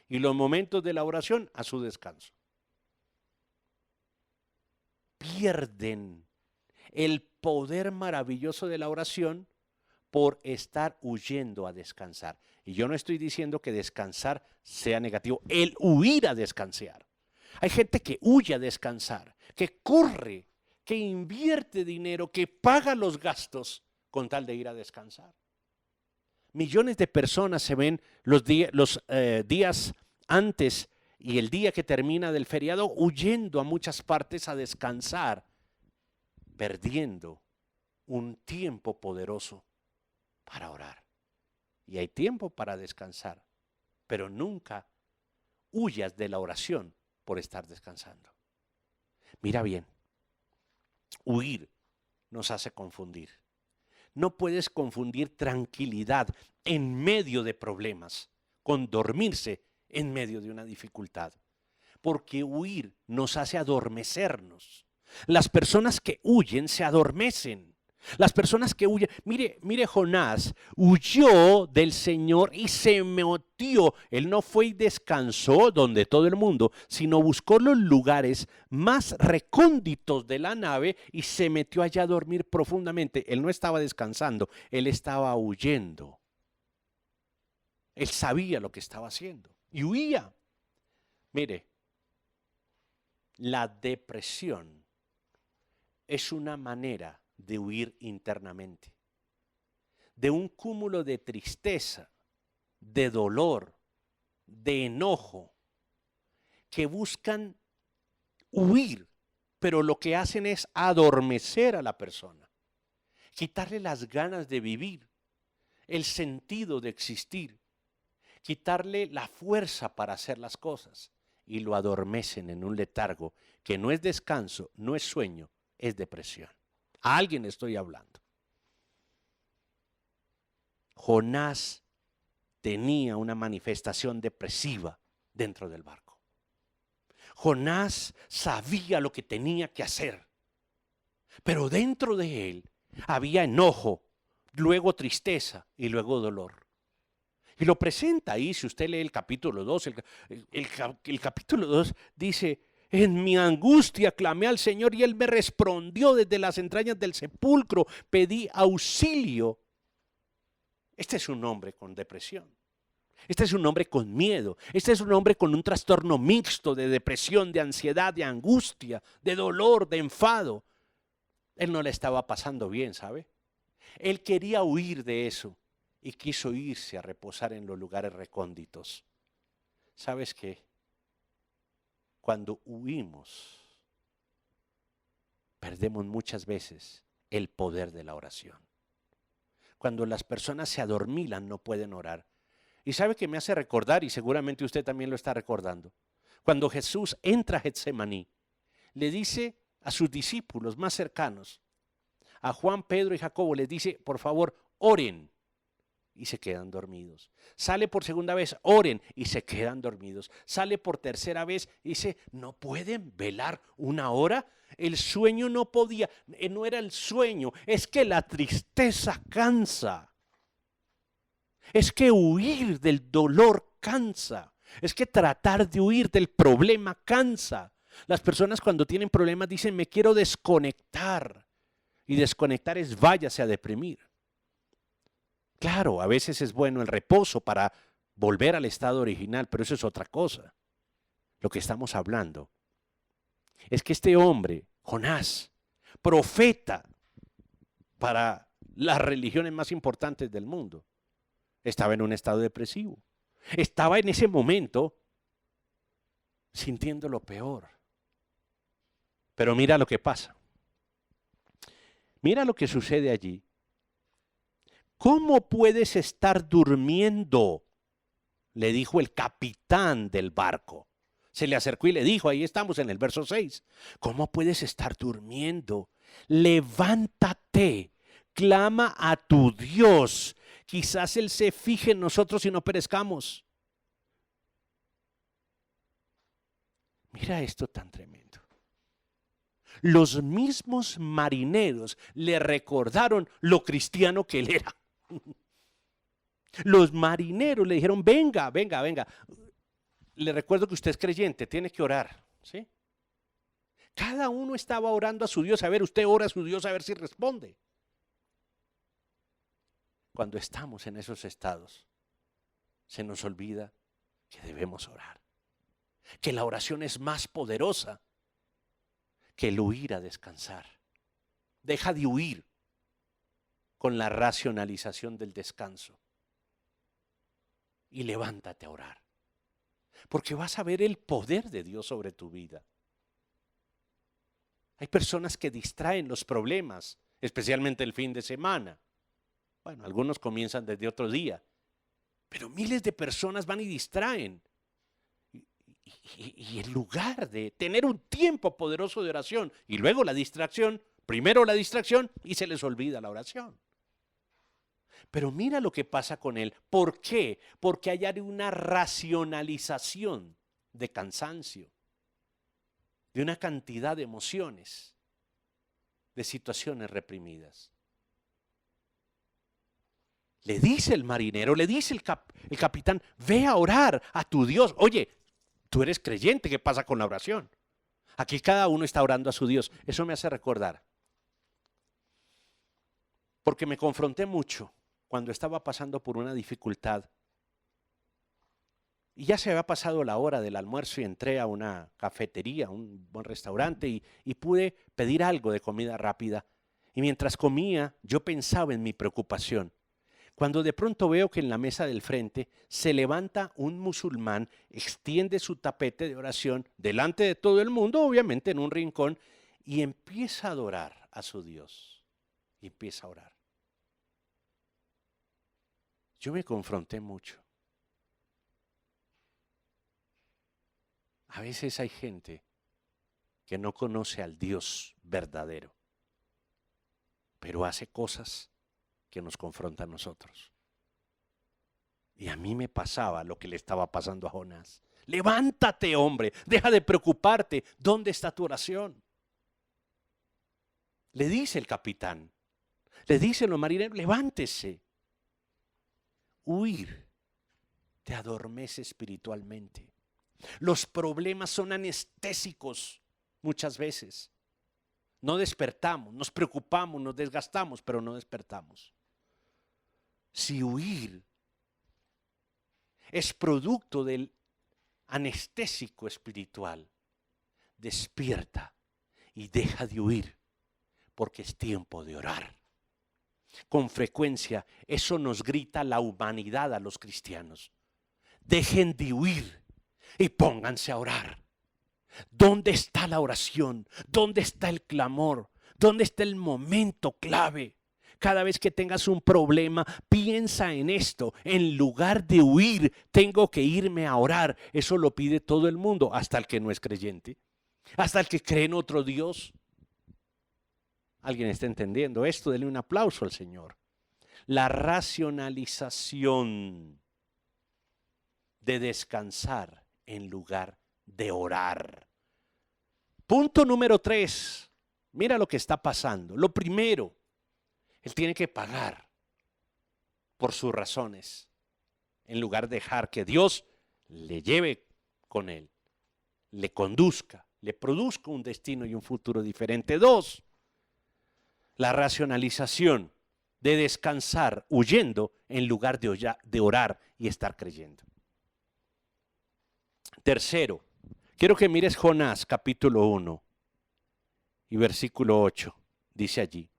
B: y los momentos de la oración a su descanso. Pierden el poder maravilloso de la oración por estar huyendo a descansar. Y yo no estoy diciendo que descansar sea negativo, el huir a descansar. Hay gente que huye a descansar, que corre, que invierte dinero, que paga los gastos con tal de ir a descansar. Millones de personas se ven los días antes y el día que termina del feriado huyendo a muchas partes a descansar, perdiendo un tiempo poderoso para orar. Y hay tiempo para descansar, pero nunca huyas de la oración por estar descansando. Mira bien, huir nos hace confundir. No puedes confundir tranquilidad en medio de problemas con dormirse en medio de una dificultad, porque huir nos hace adormecernos. Las personas que huyen se adormecen. Las personas que huyen, mire Jonás, huyó del Señor y se metió. Él no fue y descansó donde todo el mundo, sino buscó los lugares más recónditos de la nave y se metió allá a dormir profundamente. Él no estaba descansando, él estaba huyendo. Él sabía lo que estaba haciendo y huía. Mire, la depresión es una manera de huir internamente, de un cúmulo de tristeza, de dolor, de enojo, que buscan huir, pero lo que hacen es adormecer a la persona, quitarle las ganas de vivir, el sentido de existir, quitarle la fuerza para hacer las cosas, y lo adormecen en un letargo que no es descanso, no es sueño, es depresión. A alguien estoy hablando. Jonás tenía una manifestación depresiva dentro del barco. Jonás sabía lo que tenía que hacer, pero dentro de él había enojo, luego tristeza y luego dolor. Y lo presenta ahí, si usted lee el capítulo 2, el capítulo 2 dice: en mi angustia clamé al Señor y Él me respondió desde las entrañas del sepulcro, pedí auxilio. Este es un hombre con depresión. Este es un hombre con miedo. Este es un hombre con un trastorno mixto de depresión, de ansiedad, de angustia, de dolor, de enfado. Él no le estaba pasando bien, ¿sabe? Él quería huir de eso y quiso irse a reposar en los lugares recónditos. ¿Sabes qué? Cuando huimos, perdemos muchas veces el poder de la oración. Cuando las personas se adormilan, no pueden orar. Y sabe que me hace recordar, y seguramente usted también lo está recordando, cuando Jesús entra a Getsemaní, le dice a sus discípulos más cercanos, a Juan, Pedro y Jacobo, les dice: por favor, oren. Y se quedan dormidos. Sale por segunda vez: oren, y se quedan dormidos. Sale por tercera vez y dice: ¿no pueden velar una hora? El sueño no podía, no era el sueño, es que la tristeza cansa. Es que huir del dolor cansa. Es que tratar de huir del problema cansa. Las personas cuando tienen problemas dicen: me quiero desconectar. Y desconectar es váyase a deprimir. Claro, a veces es bueno el reposo para volver al estado original, pero eso es otra cosa. Lo que estamos hablando es que este hombre, Jonás, profeta para las religiones más importantes del mundo, estaba en un estado depresivo. Estaba en ese momento sintiendo lo peor. Pero mira lo que pasa. Mira lo que sucede allí. ¿Cómo puedes estar durmiendo?, le dijo el capitán del barco. Se le acercó y le dijo, ahí estamos en el verso 6, ¿cómo puedes estar durmiendo? Levántate, clama a tu Dios, quizás Él se fije en nosotros y no perezcamos. Mira esto tan tremendo. Los mismos marineros le recordaron lo cristiano que él era. Los marineros le dijeron: venga. Le recuerdo que usted es creyente, tiene que orar, ¿sí? Cada uno estaba orando a su Dios. A ver, usted ora a su Dios a ver si responde. Cuando estamos en esos estados, se nos olvida que debemos orar, que la oración es más poderosa que el huir a descansar. Deja de huir con la racionalización del descanso y levántate a orar. porque vas a ver el poder de Dios sobre tu vida. Hay personas que distraen los problemas, especialmente el fin de semana. Bueno, algunos comienzan desde otro día, pero miles de personas van y distraen. Y en lugar de tener un tiempo poderoso de oración y luego la distracción, primero la distracción y se les olvida la oración. Pero mira lo que pasa con él. ¿Por qué? Porque hay una racionalización de cansancio, de una cantidad de emociones, de situaciones reprimidas. Le dice el marinero, le dice el capitán, ve a orar a tu Dios. Oye, tú eres creyente, ¿qué pasa con la oración? Aquí cada uno está orando a su Dios. Eso me hace recordar, porque me confronté mucho cuando estaba pasando por una dificultad. Y ya se había pasado la hora del almuerzo y entré a una cafetería, un buen restaurante y pude pedir algo de comida rápida. Y mientras comía, yo pensaba en mi preocupación. Cuando de pronto veo que en la mesa del frente se levanta un musulmán, extiende su tapete de oración delante de todo el mundo, obviamente en un rincón, y empieza a adorar a su Dios. Y empieza a orar. Yo me confronté mucho. A veces hay gente que no conoce al Dios verdadero, pero hace cosas que nos confrontan a nosotros. Y a mí me pasaba lo que le estaba pasando a Jonás. Levántate, hombre, deja de preocuparte. ¿Dónde está tu oración? Le dice el capitán, le dicen los marineros, levántese. Huir te adormece espiritualmente. Los problemas son anestésicos muchas veces. No despertamos, nos preocupamos, nos desgastamos, pero no despertamos. Si huir es producto del anestésico espiritual, despierta y deja de huir, porque es tiempo de orar. Con frecuencia eso nos grita la humanidad a los cristianos. Dejen de huir y pónganse a orar. ¿Dónde está la oración? ¿Dónde está el clamor? ¿Dónde está el momento clave? Cada vez que tengas un problema, piensa en esto. En lugar de huir, tengo que irme a orar. Eso lo pide todo el mundo, hasta el que no es creyente, hasta el que cree en otro Dios. ¿Alguien está entendiendo esto? Denle un aplauso al Señor. La racionalización de descansar en lugar de orar. Punto número 3. Mira lo que está pasando. Lo primero, él tiene que pagar por sus razones, en lugar de dejar que Dios le lleve con él, le conduzca, le produzca un destino y un futuro diferente. 2, la racionalización de descansar huyendo en lugar de orar y estar creyendo. Tercero, quiero que mires Jonás capítulo 1 y versículo 8. Dice allí: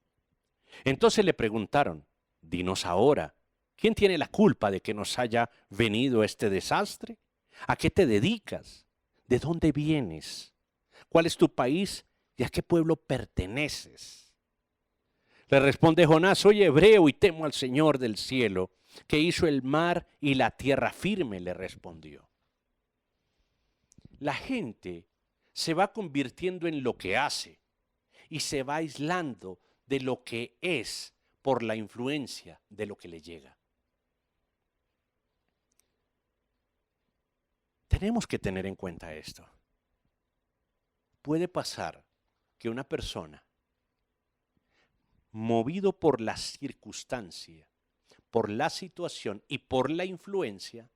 B: entonces le preguntaron, dinos ahora, ¿quién tiene la culpa de que nos haya venido este desastre? ¿A qué te dedicas? ¿De dónde vienes? ¿Cuál es tu país y a qué pueblo perteneces? Le responde Jonás: soy hebreo y temo al Señor del cielo, que hizo el mar y la tierra firme. Le respondió. La gente se va convirtiendo en lo que hace y se va aislando de lo que es por la influencia de lo que le llega. Tenemos que tener en cuenta esto. Puede pasar que una persona, movido por la circunstancia, por la situación y por la influencia,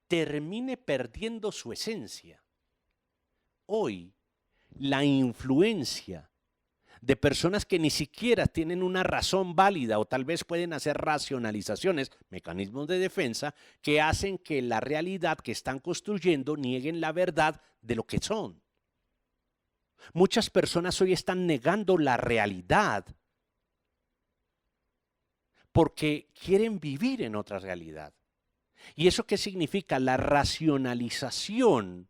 B: termine perdiendo su esencia. Hoy, la influencia de personas que ni siquiera tienen una razón válida o tal vez pueden hacer racionalizaciones, mecanismos de defensa, que hacen que la realidad que están construyendo nieguen la verdad de lo que son. Muchas personas hoy están negando la realidad porque quieren vivir en otra realidad. ¿Y eso qué significa? La racionalización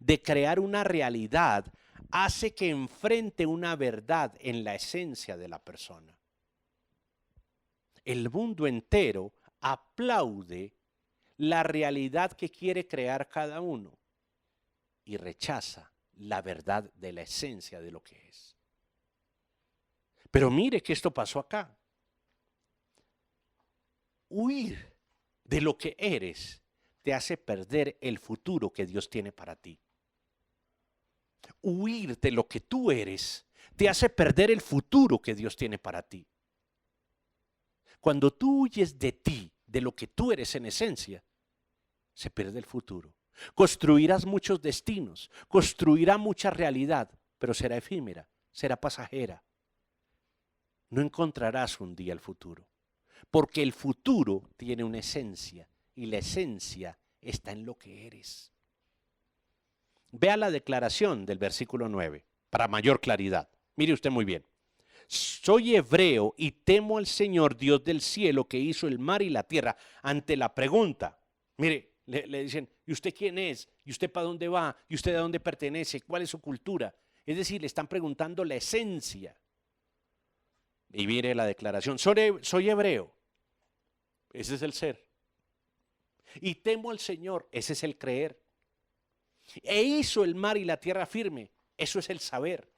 B: de crear una realidad hace que enfrente una verdad en la esencia de la persona. El mundo entero aplaude la realidad que quiere crear cada uno y rechaza la verdad de la esencia de lo que es. Pero mire que esto pasó acá. Huir de lo que eres te hace perder el futuro que Dios tiene para ti. Huir de lo que tú eres te hace perder el futuro que Dios tiene para ti. Cuando tú huyes de ti, de lo que tú eres en esencia, se pierde el futuro. Construirás muchos destinos, construirás mucha realidad, pero será efímera, será pasajera. No encontrarás un día el futuro, porque el futuro tiene una esencia y la esencia está en lo que eres. Vea la declaración del versículo 9 para mayor claridad. Mire usted muy bien. Soy hebreo y temo al Señor Dios del cielo que hizo el mar y la tierra. Ante la pregunta, mire, le dicen, ¿y usted quién es? ¿Y usted para dónde va? ¿Y usted a dónde pertenece? ¿Cuál es su cultura? Es decir, le están preguntando la esencia. Y mire la declaración, soy hebreo. Ese es el ser. Y temo al Señor, ese es el creer. E hizo el mar y la tierra firme, eso es el saber.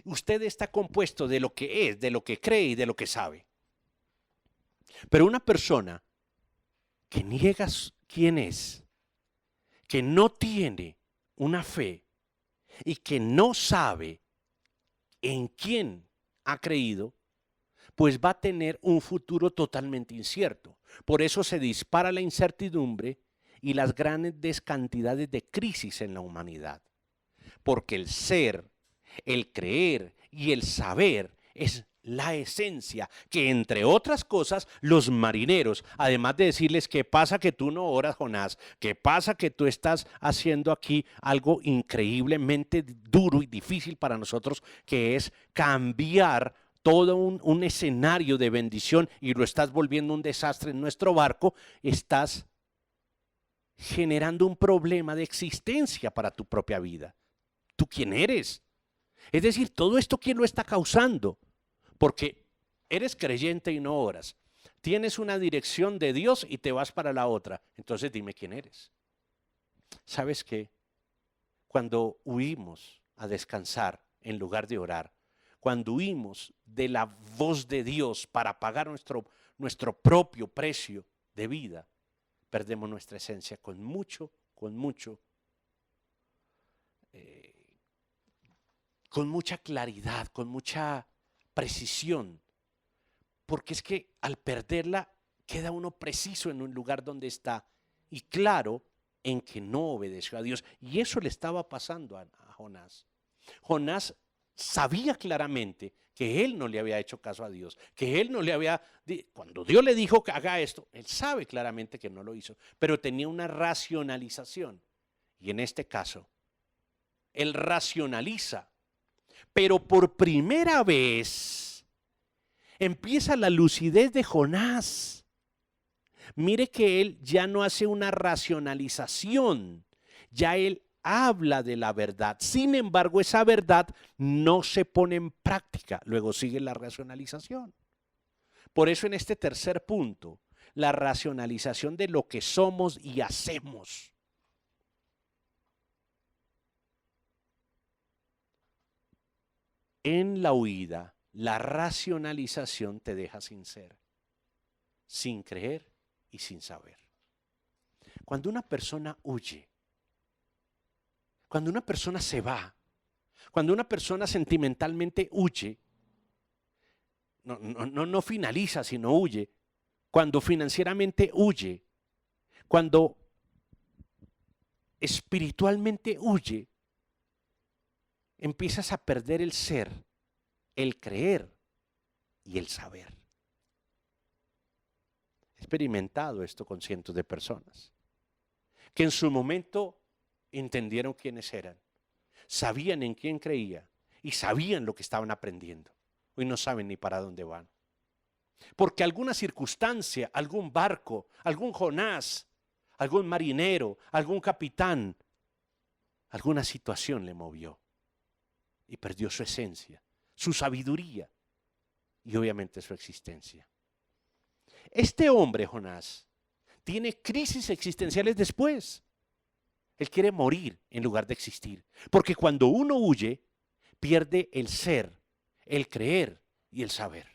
B: Usted está compuesto de lo que es, de lo que cree y de lo que sabe. Pero una persona que niega quién es, que no tiene una fe y que no sabe en quién ha creído, pues va a tener un futuro totalmente incierto. Por eso se dispara la incertidumbre y las grandes cantidades de crisis en la humanidad. Porque el ser, el creer y el saber es la esencia que, entre otras cosas, los marineros, además de decirles ¿qué pasa que tú no oras, Jonás? ¿Qué pasa que tú estás haciendo aquí algo increíblemente duro y difícil para nosotros, que es cambiar todo un escenario de bendición y lo estás volviendo un desastre en nuestro barco? Estás generando un problema de existencia para tu propia vida. ¿Tú quién eres? Es decir, todo esto, ¿quién lo está causando? Porque eres creyente y no oras. Tienes una dirección de Dios y te vas para la otra. Entonces dime quién eres. ¿Sabes qué? Cuando huimos a descansar en lugar de orar, cuando huimos de la voz de Dios para pagar nuestro propio precio de vida, perdemos nuestra esencia con mucha claridad, con mucha precisión, porque es que al perderla queda uno preciso en un lugar donde está y claro en que no obedeció a Dios. Y eso le estaba pasando a Jonás. Jonás sabía claramente que él no le había hecho caso a Dios, que él no le había, cuando Dios le dijo que haga esto, él sabe claramente que no lo hizo, pero tenía una racionalización. Y en este caso, él racionaliza, pero por primera vez empieza la lucidez de Jonás. Mire que él ya no hace una racionalización, ya él habla de la verdad. Sin embargo, esa verdad no se pone en práctica. Luego sigue la racionalización. Por eso en este tercer punto, la racionalización de lo que somos y hacemos. En la huida, la racionalización te deja sin ser, sin creer y sin saber. Cuando una persona huye, cuando una persona se va, cuando una persona sentimentalmente huye, no finaliza, sino huye, cuando financieramente huye, cuando espiritualmente huye, empiezas a perder el ser, el creer y el saber. He experimentado esto con cientos de personas que en su momento entendieron quiénes eran, sabían en quién creía y sabían lo que estaban aprendiendo. Hoy no saben ni para dónde van. Porque alguna circunstancia, algún barco, algún Jonás, algún marinero, algún capitán, alguna situación le movió y perdió su esencia, su sabiduría y obviamente su existencia. Este hombre, Jonás, tiene crisis existenciales después. Él quiere morir en lugar de existir. Porque cuando uno huye, pierde el ser, el creer y el saber.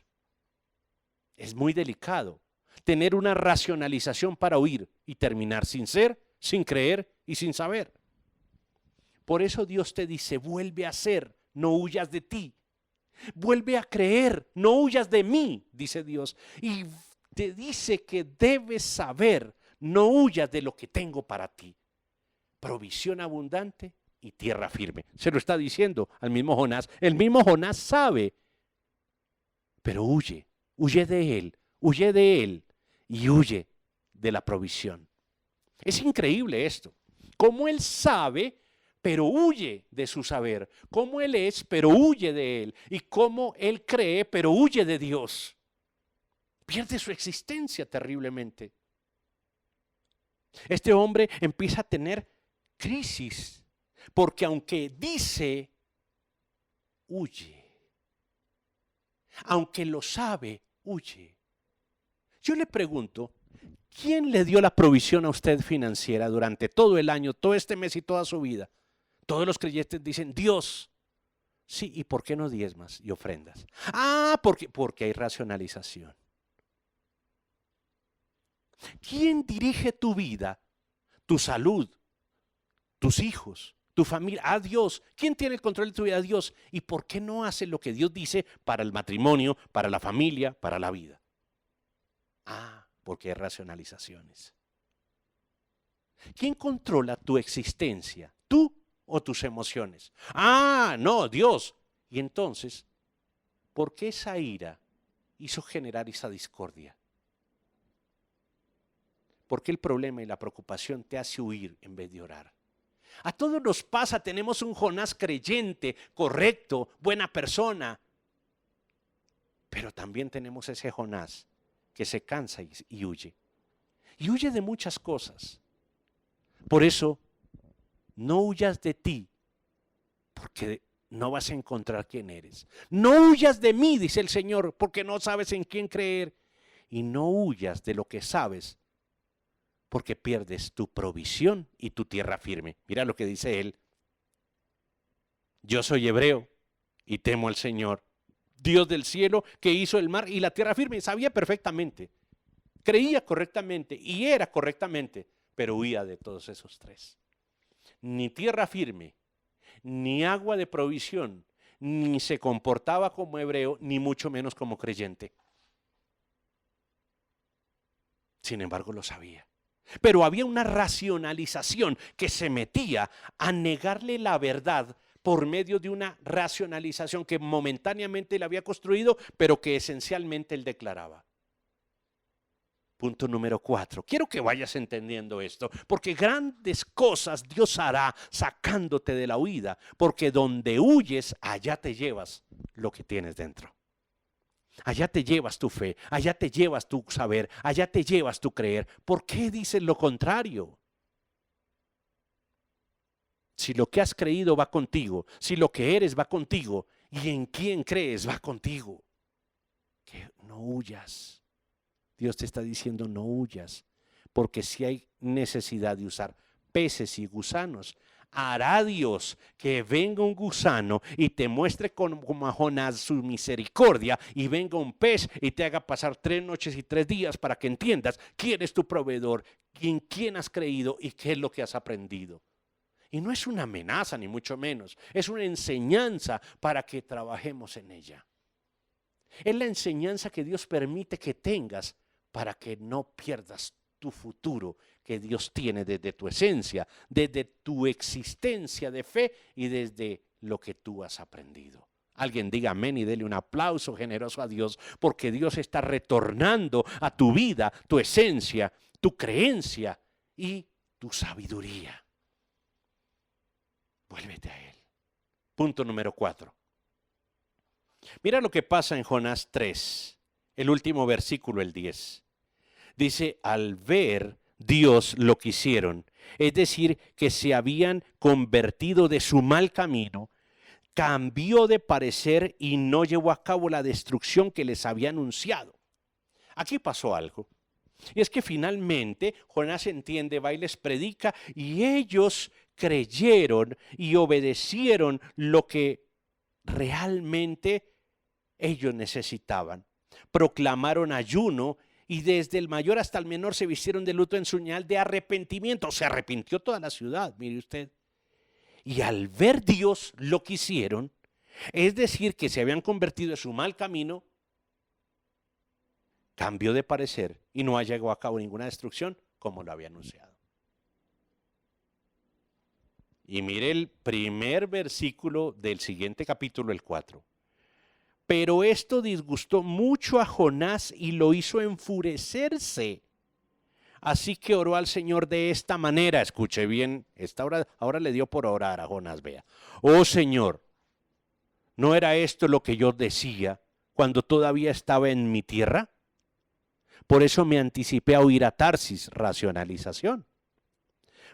B: Es muy delicado tener una racionalización para huir y terminar sin ser, sin creer y sin saber. Por eso Dios te dice, vuelve a ser, no huyas de ti. Vuelve a creer, no huyas de mí, dice Dios. Y te dice que debes saber, no huyas de lo que tengo para ti. Provisión abundante y tierra firme. Se lo está diciendo al mismo Jonás. El mismo Jonás sabe, pero huye de él y huye de la provisión. Es increíble esto. Cómo él sabe, pero huye de su saber. Cómo él es, pero huye de él. Y cómo él cree, pero huye de Dios. Pierde su existencia terriblemente. Este hombre empieza a tener crisis, porque aunque dice, huye. Aunque lo sabe, huye. Yo le pregunto, ¿quién le dio la provisión a usted financiera durante todo el año, todo este mes y toda su vida? Todos los creyentes dicen, Dios. Sí, ¿y por qué no diezmas y ofrendas? Porque hay racionalización. ¿Quién dirige tu vida, tu salud, tus hijos, tu familia? A Dios. ¿Quién tiene el control de tu vida? A Dios. ¿Y por qué no haces lo que Dios dice para el matrimonio, para la familia, para la vida? Porque hay racionalizaciones. ¿Quién controla tu existencia? ¿Tú o tus emociones? No, Dios. Y entonces, ¿por qué esa ira hizo generar esa discordia? ¿Por qué el problema y la preocupación te hace huir en vez de orar? A todos nos pasa, tenemos un Jonás creyente, correcto, buena persona. Pero también tenemos ese Jonás que se cansa y huye. Y huye de muchas cosas. Por eso, no huyas de ti, porque no vas a encontrar quién eres. No huyas de mí, dice el Señor, porque no sabes en quién creer. Y no huyas de lo que sabes, porque pierdes tu provisión y tu tierra firme. Mira lo que dice él. Yo soy hebreo y temo al Señor, Dios del cielo, que hizo el mar y la tierra firme. Sabía perfectamente, creía correctamente y era correctamente, pero huía de todos esos tres. Ni tierra firme, ni agua de provisión, ni se comportaba como hebreo, ni mucho menos como creyente. Sin embargo, lo sabía. Pero había una racionalización que se metía a negarle la verdad por medio de una racionalización que momentáneamente le había construido, pero que esencialmente él declaraba. Punto número 4. Quiero que vayas entendiendo esto, porque grandes cosas Dios hará sacándote de la huida, porque donde huyes, allá te llevas lo que tienes dentro. Allá te llevas tu fe, allá te llevas tu saber, allá te llevas tu creer. ¿Por qué dices lo contrario? Si lo que has creído va contigo, si lo que eres va contigo, y en quién crees va contigo, que no huyas. Dios te está diciendo no huyas, porque si hay necesidad de usar peces y gusanos, hará Dios que venga un gusano y te muestre como a Jonás su misericordia, y venga un pez y te haga pasar 3 noches y 3 días para que entiendas quién es tu proveedor, en quién has creído y qué es lo que has aprendido. Y no es una amenaza ni mucho menos, es una enseñanza para que trabajemos en ella. Es la enseñanza que Dios permite que tengas para que no pierdas tu futuro que Dios tiene desde tu esencia, desde tu existencia de fe y desde lo que tú has aprendido. Alguien diga amén y dele un aplauso generoso a Dios, porque Dios está retornando a tu vida, tu esencia, tu creencia y tu sabiduría. Vuélvete a Él. Punto número 4. Mira lo que pasa en Jonás 3. el último versículo, el 10. Dice, al ver Dios lo que hicieron, es decir, que se habían convertido de su mal camino, cambió de parecer y no llevó a cabo la destrucción que les había anunciado. Aquí pasó algo. Y es que finalmente Jonás entiende, va y les predica, y ellos creyeron y obedecieron lo que realmente ellos necesitaban. Proclamaron ayuno y desde el mayor hasta el menor se vistieron de luto en señal de arrepentimiento. Se arrepintió toda la ciudad, mire usted. Y al ver Dios lo que hicieron, es decir, que se habían convertido en su mal camino, cambió de parecer y no llegó a cabo ninguna destrucción como lo había anunciado. Y mire el primer versículo del siguiente capítulo, el 4. Pero esto disgustó mucho a Jonás y lo hizo enfurecerse. Así que oró al Señor de esta manera. Escuche bien, ahora le dio por orar a Jonás, vea. Oh Señor, ¿no era esto lo que yo decía cuando todavía estaba en mi tierra? Por eso me anticipé a huir a Tarsis, racionalización.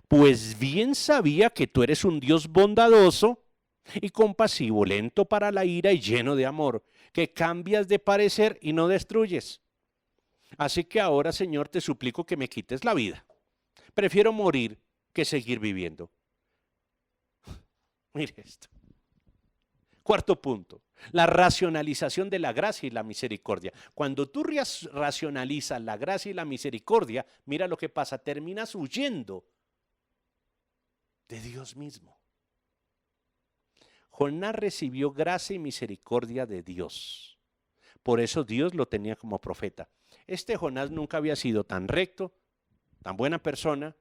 B: Pues bien sabía que tú eres un Dios bondadoso y compasivo, lento para la ira y lleno de amor, que cambias de parecer y no destruyes. Así que ahora, Señor, te suplico que me quites la vida. Prefiero morir que seguir viviendo. Mire esto. Cuarto punto, la racionalización de la gracia y la misericordia. Cuando tú racionalizas la gracia y la misericordia, mira lo que pasa, terminas huyendo de Dios mismo. Jonás recibió gracia y misericordia de Dios. Por eso Dios lo tenía como profeta. Este Jonás nunca había sido tan recto, tan buena persona,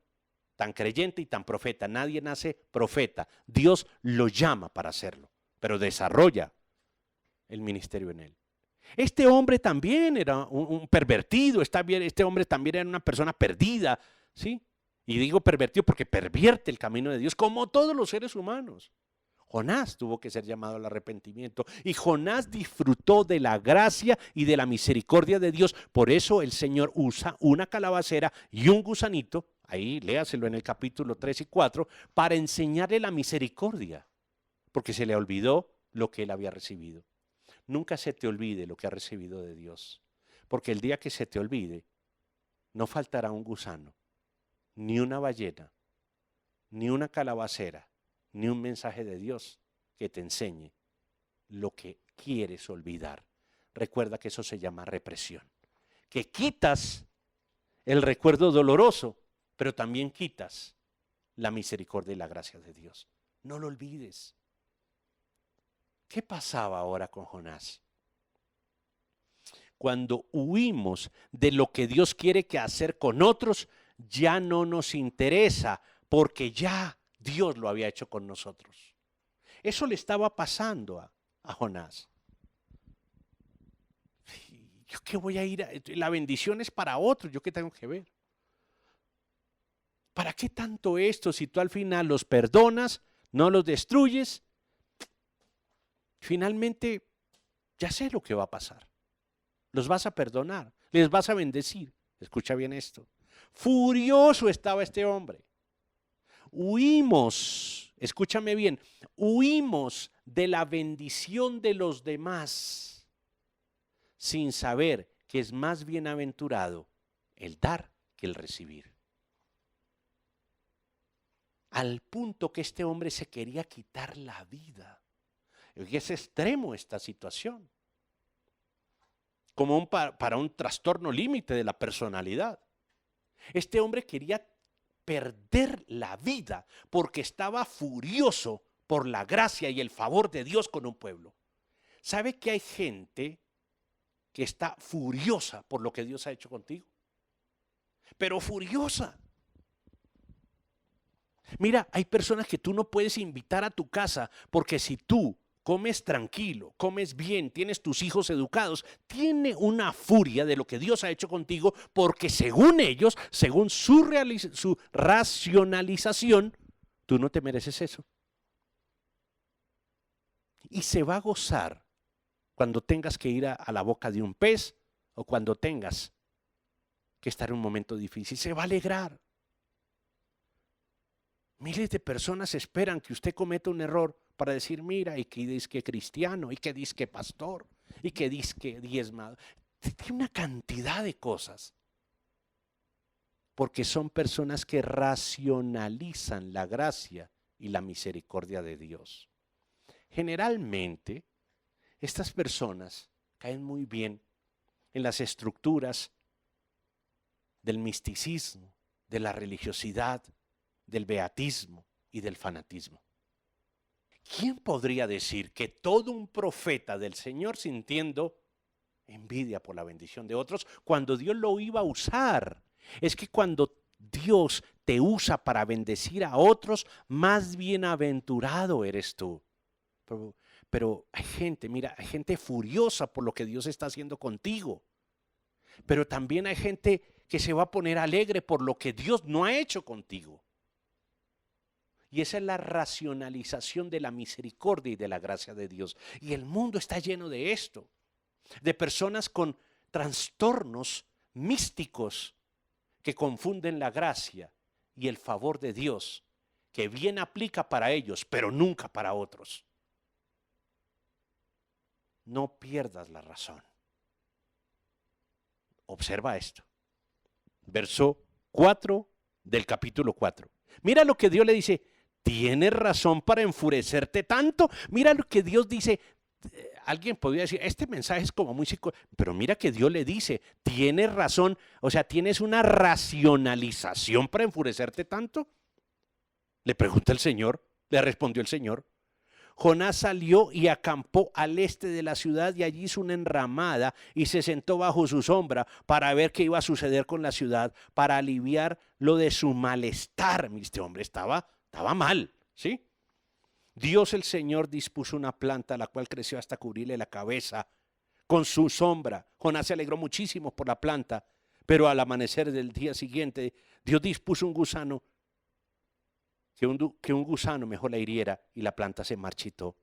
B: tan creyente y tan profeta. Nadie nace profeta. Dios lo llama para hacerlo, pero desarrolla el ministerio en él. Este hombre también era un pervertido, este hombre también era una persona perdida, ¿sí? Y digo pervertido porque pervierte el camino de Dios, como todos los seres humanos. Jonás tuvo que ser llamado al arrepentimiento y Jonás disfrutó de la gracia y de la misericordia de Dios. Por eso el Señor usa una calabacera y un gusanito, ahí léaselo en el capítulo 3 y 4, para enseñarle la misericordia, porque se le olvidó lo que él había recibido. Nunca se te olvide lo que has recibido de Dios, porque el día que se te olvide, no faltará un gusano, ni una ballena, ni una calabacera, ni un mensaje de Dios que te enseñe lo que quieres olvidar. Recuerda que eso se llama represión, que quitas el recuerdo doloroso, pero también quitas la misericordia y la gracia de Dios. No lo olvides. ¿Qué pasaba ahora con Jonás? Cuando huimos de lo que Dios quiere que hacer con otros, ya no nos interesa, porque ya Dios lo había hecho con nosotros. Eso le estaba pasando a Jonás. ¿Yo qué voy a ir? La bendición es para otros, ¿yo qué tengo que ver? ¿Para qué tanto esto si tú al final los perdonas, no los destruyes? Finalmente, ya sé lo que va a pasar. Los vas a perdonar, les vas a bendecir. Escucha bien esto. Furioso estaba este hombre. Huimos, escúchame bien, huimos de la bendición de los demás sin saber que es más bienaventurado el dar que el recibir. Al punto que este hombre se quería quitar la vida. Y es extremo esta situación. Como para un trastorno límite de la personalidad. Este hombre quería perder la vida porque estaba furioso por la gracia y el favor de Dios con un pueblo. ¿Sabe que hay gente que está furiosa por lo que Dios ha hecho contigo? Pero furiosa. Mira, hay personas que tú no puedes invitar a tu casa porque si tú comes tranquilo, comes bien, tienes tus hijos educados, tiene una furia de lo que Dios ha hecho contigo porque según ellos, según su racionalización, tú no te mereces eso. Y se va a gozar cuando tengas que ir a la boca de un pez o cuando tengas que estar en un momento difícil, se va a alegrar. Miles de personas esperan que usted cometa un error para decir, mira, y que dice que cristiano, y que dice que pastor, y que dice que diezmado. Tiene una cantidad de cosas. Porque son personas que racionalizan la gracia y la misericordia de Dios. Generalmente, estas personas caen muy bien en las estructuras del misticismo, de la religiosidad, del beatismo y del fanatismo. ¿Quién podría decir que todo un profeta del Señor sintiendo envidia por la bendición de otros cuando Dios lo iba a usar? Es que cuando Dios te usa para bendecir a otros, más bienaventurado eres tú. Pero hay gente, mira, hay gente furiosa por lo que Dios está haciendo contigo. Pero también hay gente que se va a poner alegre por lo que Dios no ha hecho contigo. Y esa es la racionalización de la misericordia y de la gracia de Dios. Y el mundo está lleno de esto, de personas con trastornos místicos que confunden la gracia y el favor de Dios, que bien aplica para ellos, pero nunca para otros. No pierdas la razón. Observa esto. Verso 4 del capítulo 4. Mira lo que Dios le dice. ¿Tienes razón para enfurecerte tanto? Mira lo que Dios dice. Alguien podría decir, este mensaje es como muy pero mira que Dios le dice, ¿tienes razón? O sea, ¿tienes una racionalización para enfurecerte tanto? Le pregunta el Señor, le respondió el Señor. Jonás salió y acampó al este de la ciudad y allí hizo una enramada y se sentó bajo su sombra para ver qué iba a suceder con la ciudad, para aliviar lo de su malestar. Este hombre estaba mal, ¿sí? Dios el Señor dispuso una planta la cual creció hasta cubrirle la cabeza con su sombra. Jonás se alegró muchísimo por la planta, pero al amanecer del día siguiente Dios dispuso un gusano, que un gusano mejor la hiriera y la planta se marchitó.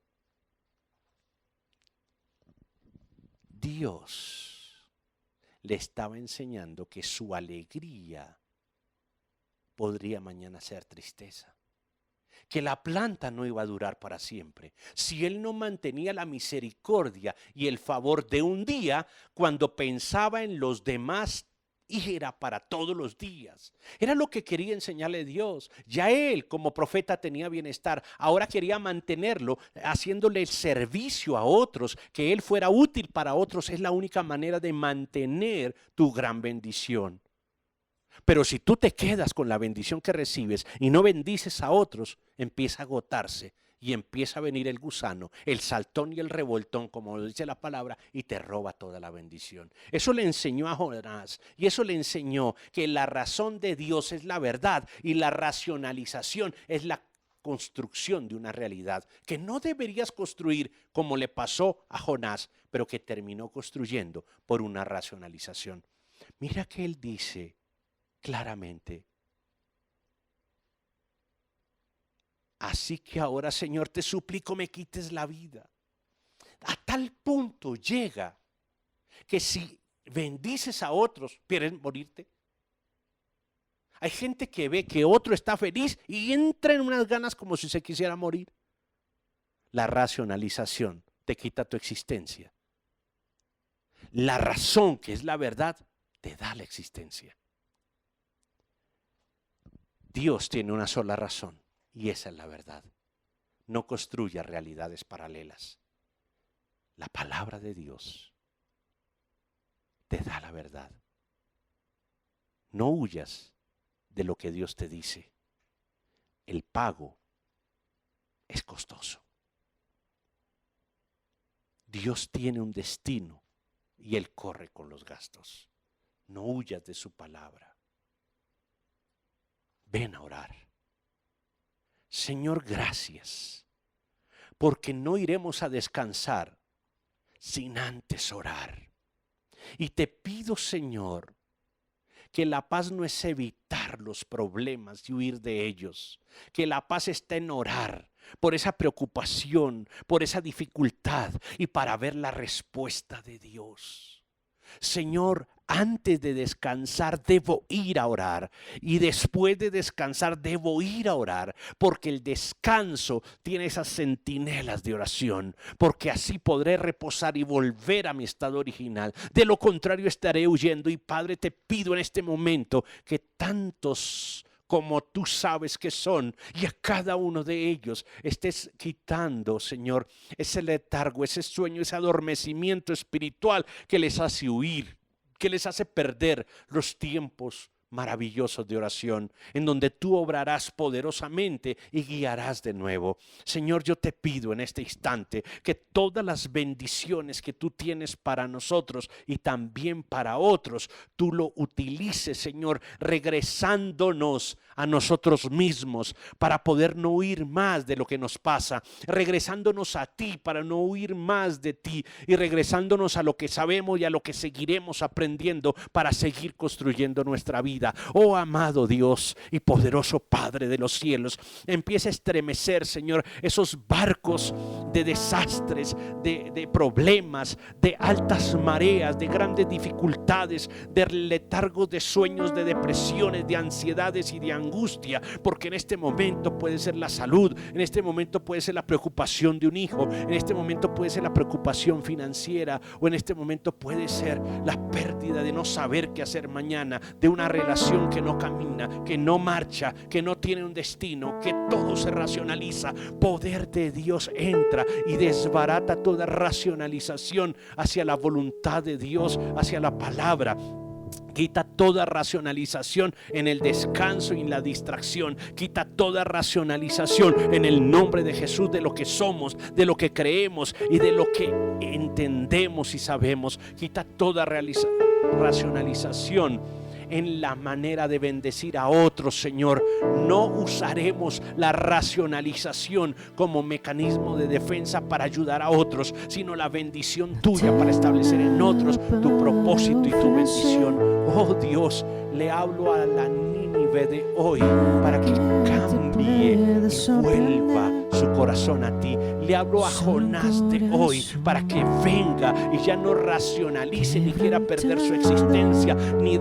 B: Dios le estaba enseñando que su alegría podría mañana ser tristeza. Que la planta no iba a durar para siempre. Si él no mantenía la misericordia y el favor de un día, cuando pensaba en los demás, y era para todos los días. Era lo que quería enseñarle Dios. Ya él como profeta tenía bienestar. Ahora quería mantenerlo haciéndole el servicio a otros, que él fuera útil para otros. Es la única manera de mantener tu gran bendición. Pero si tú te quedas con la bendición que recibes y no bendices a otros, empieza a agotarse y empieza a venir el gusano, el saltón y el revoltón, como lo dice la palabra, y te roba toda la bendición. Eso le enseñó a Jonás y eso le enseñó que la razón de Dios es la verdad y la racionalización es la construcción de una realidad que no deberías construir como le pasó a Jonás, pero que terminó construyendo por una racionalización. Mira que él dice claramente: así que ahora, Señor, te suplico me quites la vida. A tal punto llega que si bendices a otros, ¿quieres morirte? Hay gente que ve que otro está feliz y entra en unas ganas como si se quisiera morir. La racionalización te quita tu existencia. La razón, que es la verdad, te da la existencia. Dios tiene una sola razón. Y esa es la verdad. No construyas realidades paralelas. La palabra de Dios te da la verdad. No huyas de lo que Dios te dice. El pago es costoso. Dios tiene un destino y Él corre con los gastos. No huyas de su palabra. Ven a orar. Señor, gracias, porque no iremos a descansar sin antes orar. Y te pido, Señor, que la paz no es evitar los problemas y huir de ellos, que la paz está en orar por esa preocupación, por esa dificultad y para ver la respuesta de Dios. Señor, antes de descansar debo ir a orar y después de descansar debo ir a orar, porque el descanso tiene esas centinelas de oración, porque así podré reposar y volver a mi estado original. De lo contrario estaré huyendo. Y Padre, te pido en este momento que tantos como tú sabes que son, y a cada uno de ellos estés quitando, Señor, ese letargo, ese sueño, ese adormecimiento espiritual que les hace huir, que les hace perder los tiempos maravillosos de oración, en donde tú obrarás poderosamente y guiarás de nuevo. Señor, yo te pido en este instante que todas las bendiciones que tú tienes para nosotros y también para otros, tú lo utilices, Señor, regresándonos a nosotros mismos para poder no huir más de lo que nos pasa, regresándonos a ti para no huir más de ti y regresándonos a lo que sabemos y a lo que seguiremos aprendiendo para seguir construyendo nuestra vida. Oh amado Dios y poderoso Padre de los cielos, empieza a estremecer, Señor, esos barcos de desastres, de problemas, de altas mareas, de grandes dificultades, de letargos, de sueños, de depresiones, de ansiedades y de angustia, porque en este momento puede ser la salud, en este momento puede ser la preocupación de un hijo, en este momento puede ser la preocupación financiera, o en este momento puede ser la pérdida de no saber qué hacer mañana, de una relación que no camina, que no marcha, que no tiene un destino, que todo se racionaliza. Poder de Dios entra y desbarata toda racionalización hacia la voluntad de Dios, hacia la palabra. Quita toda racionalización en el descanso y en la distracción. Quita toda racionalización en el nombre de Jesús de lo que somos, de lo que creemos y de lo que entendemos y sabemos. Quita toda racionalización en la manera de bendecir a otros, Señor. No usaremos la racionalización como mecanismo de defensa para ayudar a otros, sino la bendición tuya para establecer en otros tu propósito y tu bendición. Oh Dios, le hablo a la Nínive de hoy para que cambie y vuelva su corazón a ti. Le hablo a Jonás de hoy para que venga y ya no racionalice ni quiera perder su existencia, ni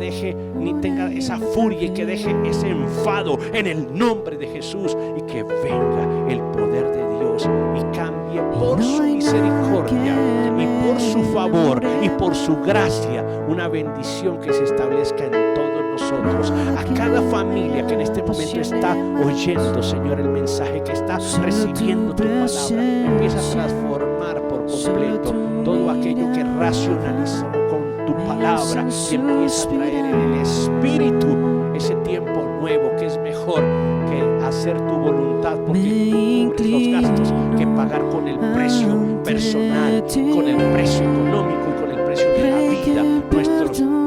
B: tenga esa furia y que deje ese enfado en el nombre de Jesús, y que venga el poder de Dios y cambie por su misericordia y por su favor y por su gracia una bendición que se establezca en todos nosotros. A cada familia que en este momento está oyendo, Señor, el mensaje, que está recibiendo tu palabra, empieza a transformar por completo todo aquello que racionalizó con tu palabra y empieza a traer en el espíritu ese tiempo nuevo que es mejor que hacer tu voluntad, porque tú cubres los gastos, que pagar con el precio personal, con el precio económico y con el precio de la vida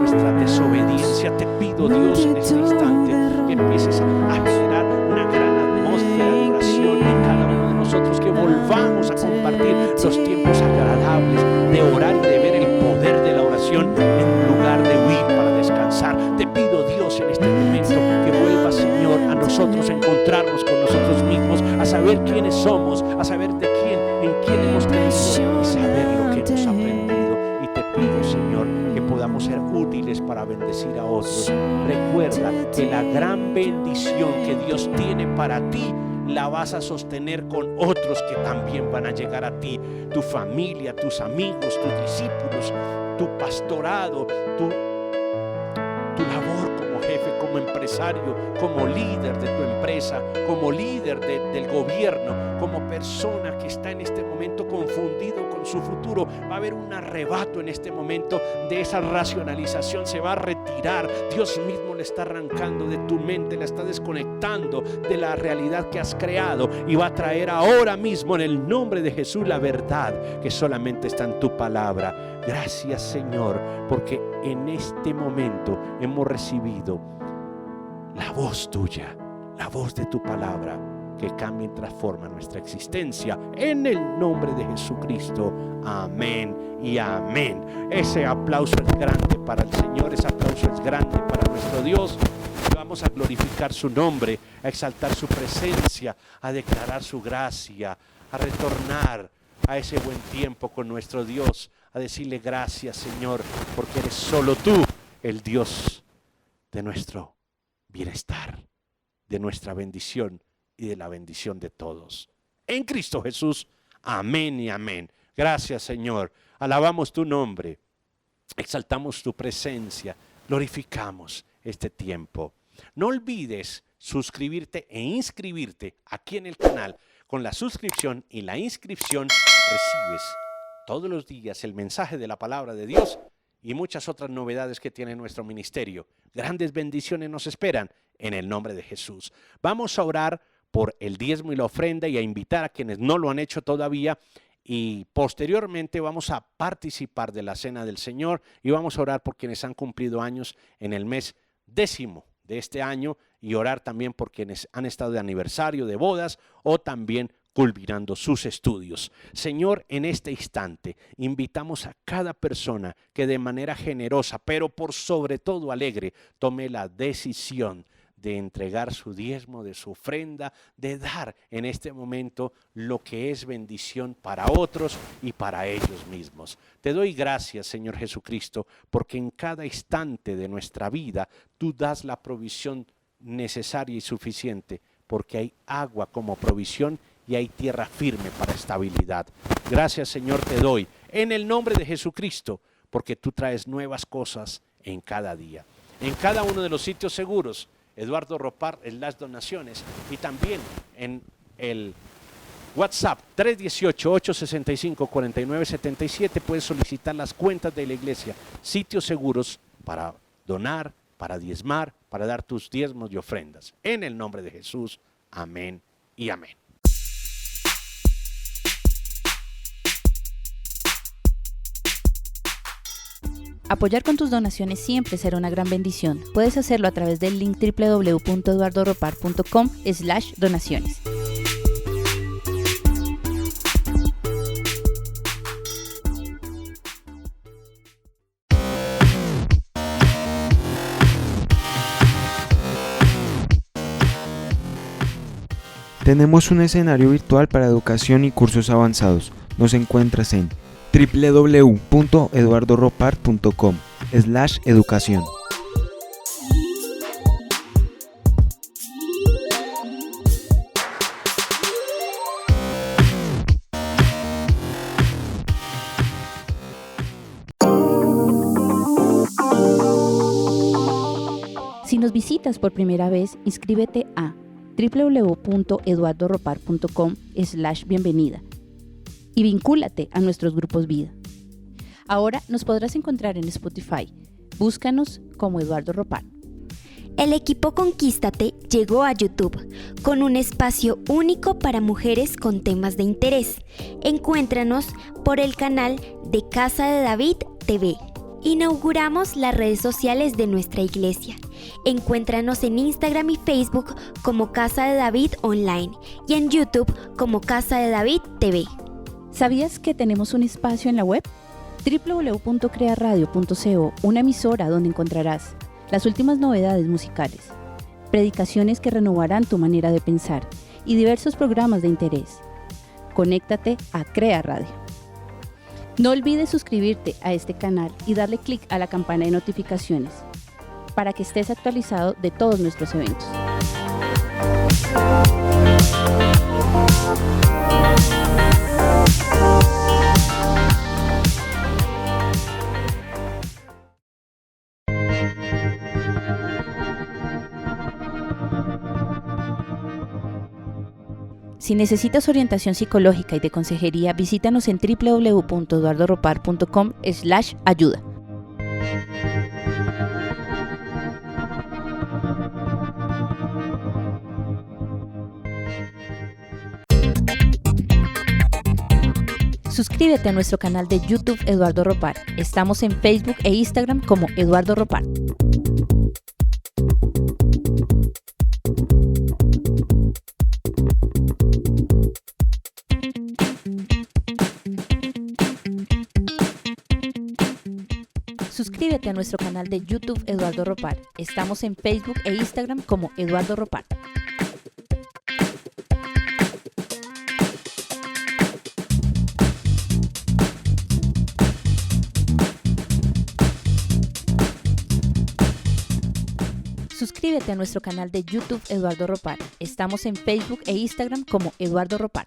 B: nuestra desobediencia. Te pido, Dios, en este instante que empieces a generar una gran atmósfera de oración en cada uno de nosotros, que volvamos a compartir los tiempos agradables de orar y de ver el poder de la oración en lugar de huir para descansar. Te pido, Dios, en este momento que vuelva, Señor, a nosotros a encontrarnos con nosotros mismos, a saber quiénes somos, a saber en quién hemos creído y saber lo que hemos aprendido. Y te pido, Señor, que podamos ser útiles para bendecir a otros. Recuerda que la gran bendición que Dios tiene para ti la vas a sostener con otros que también van a llegar a ti. Tu familia, tus amigos, tus discípulos, tu pastorado, tu labor como jefe, como empresario, como líder de tu empresa, como líder del gobierno, como persona que está en este momento confundido con su futuro. Va a haber un arrebato en este momento de esa racionalización, se va a retirar. Dios mismo le está arrancando de tu mente, la está desconectando de la realidad que has creado, y va a traer ahora mismo en el nombre de Jesús la verdad que solamente está en tu palabra. Gracias, Señor, porque en este momento hemos recibido la voz tuya, la voz de tu palabra, que cambia y transforma nuestra existencia, en el nombre de Jesucristo. Amén y amén. Ese aplauso es grande para el Señor, ese aplauso es grande para nuestro Dios. Vamos a glorificar su nombre, a exaltar su presencia, a declarar su gracia, a retornar a ese buen tiempo con nuestro Dios, a decirle gracias, Señor, porque eres solo tú el Dios de nuestro bienestar, de nuestra bendición y de la bendición de todos. En Cristo Jesús, amén y amén. Gracias, Señor. Alabamos tu nombre, exaltamos tu presencia, glorificamos este tiempo. No olvides suscribirte e inscribirte aquí en el canal. Con la suscripción y la inscripción recibes todos los días el mensaje de la palabra de Dios y muchas otras novedades que tiene nuestro ministerio. Grandes bendiciones nos esperan en el nombre de Jesús. Vamos a orar por el diezmo y la ofrenda y a invitar a quienes no lo han hecho todavía. Y posteriormente vamos a participar de la Cena del Señor y vamos a orar por quienes han cumplido años en el mes 10º de este año y orar también por quienes han estado de aniversario, de bodas o también culminando sus estudios. Señor, en este instante invitamos a cada persona que de manera generosa, pero por sobre todo alegre, tome la decisión de entregar su diezmo, de su ofrenda, de dar en este momento lo que es bendición para otros y para ellos mismos. Te doy gracias, Señor Jesucristo, porque en cada instante de nuestra vida tú das la provisión necesaria y suficiente, porque hay agua como provisión y hay tierra firme para estabilidad. Gracias, Señor, te doy en el nombre de Jesucristo, porque tú traes nuevas cosas en cada día. En cada uno de los sitios seguros, Eduardo Ropart en las donaciones y también en el WhatsApp 318-865-4977 puedes solicitar las cuentas de la iglesia, sitios seguros para donar, para diezmar, para dar tus diezmos y ofrendas. En el nombre de Jesús, amén y amén.
F: Apoyar con tus donaciones siempre será una gran bendición. Puedes hacerlo a través del link www.eduardoropart.com/donaciones.
A: Tenemos un escenario virtual para educación y cursos avanzados. Nos encuentras en www.eduardoropart.com/educación.
F: Si nos visitas por primera vez, inscríbete a www.eduardoropart.com/bienvenida y vincúlate a nuestros grupos vida. Ahora nos podrás encontrar en Spotify. Búscanos como Eduardo Ropart.
D: El equipo Conquístate llegó a YouTube con un espacio único para mujeres con temas de interés. Encuéntranos por el canal de Casa de David TV. Inauguramos las redes sociales de nuestra iglesia. Encuéntranos en Instagram y Facebook como Casa de David Online y en YouTube como Casa de David TV.
F: ¿Sabías que tenemos un espacio en la web? www.crearadio.co, una emisora donde encontrarás las últimas novedades musicales, predicaciones que renovarán tu manera de pensar y diversos programas de interés. Conéctate a Crea Radio. No olvides suscribirte a este canal y darle clic a la campana de notificaciones para que estés actualizado de todos nuestros eventos. Si necesitas orientación psicológica y de consejería, visítanos en www.eduardoropart.com/ayuda. Suscríbete a nuestro canal de YouTube Eduardo Ropart. Estamos en Facebook e Instagram como Eduardo Ropart. Suscríbete a nuestro canal de YouTube Eduardo Ropart. Estamos en Facebook e Instagram como Eduardo Ropart. Suscríbete a nuestro canal de YouTube Eduardo Ropar. Estamos en Facebook e Instagram como Eduardo Ropar.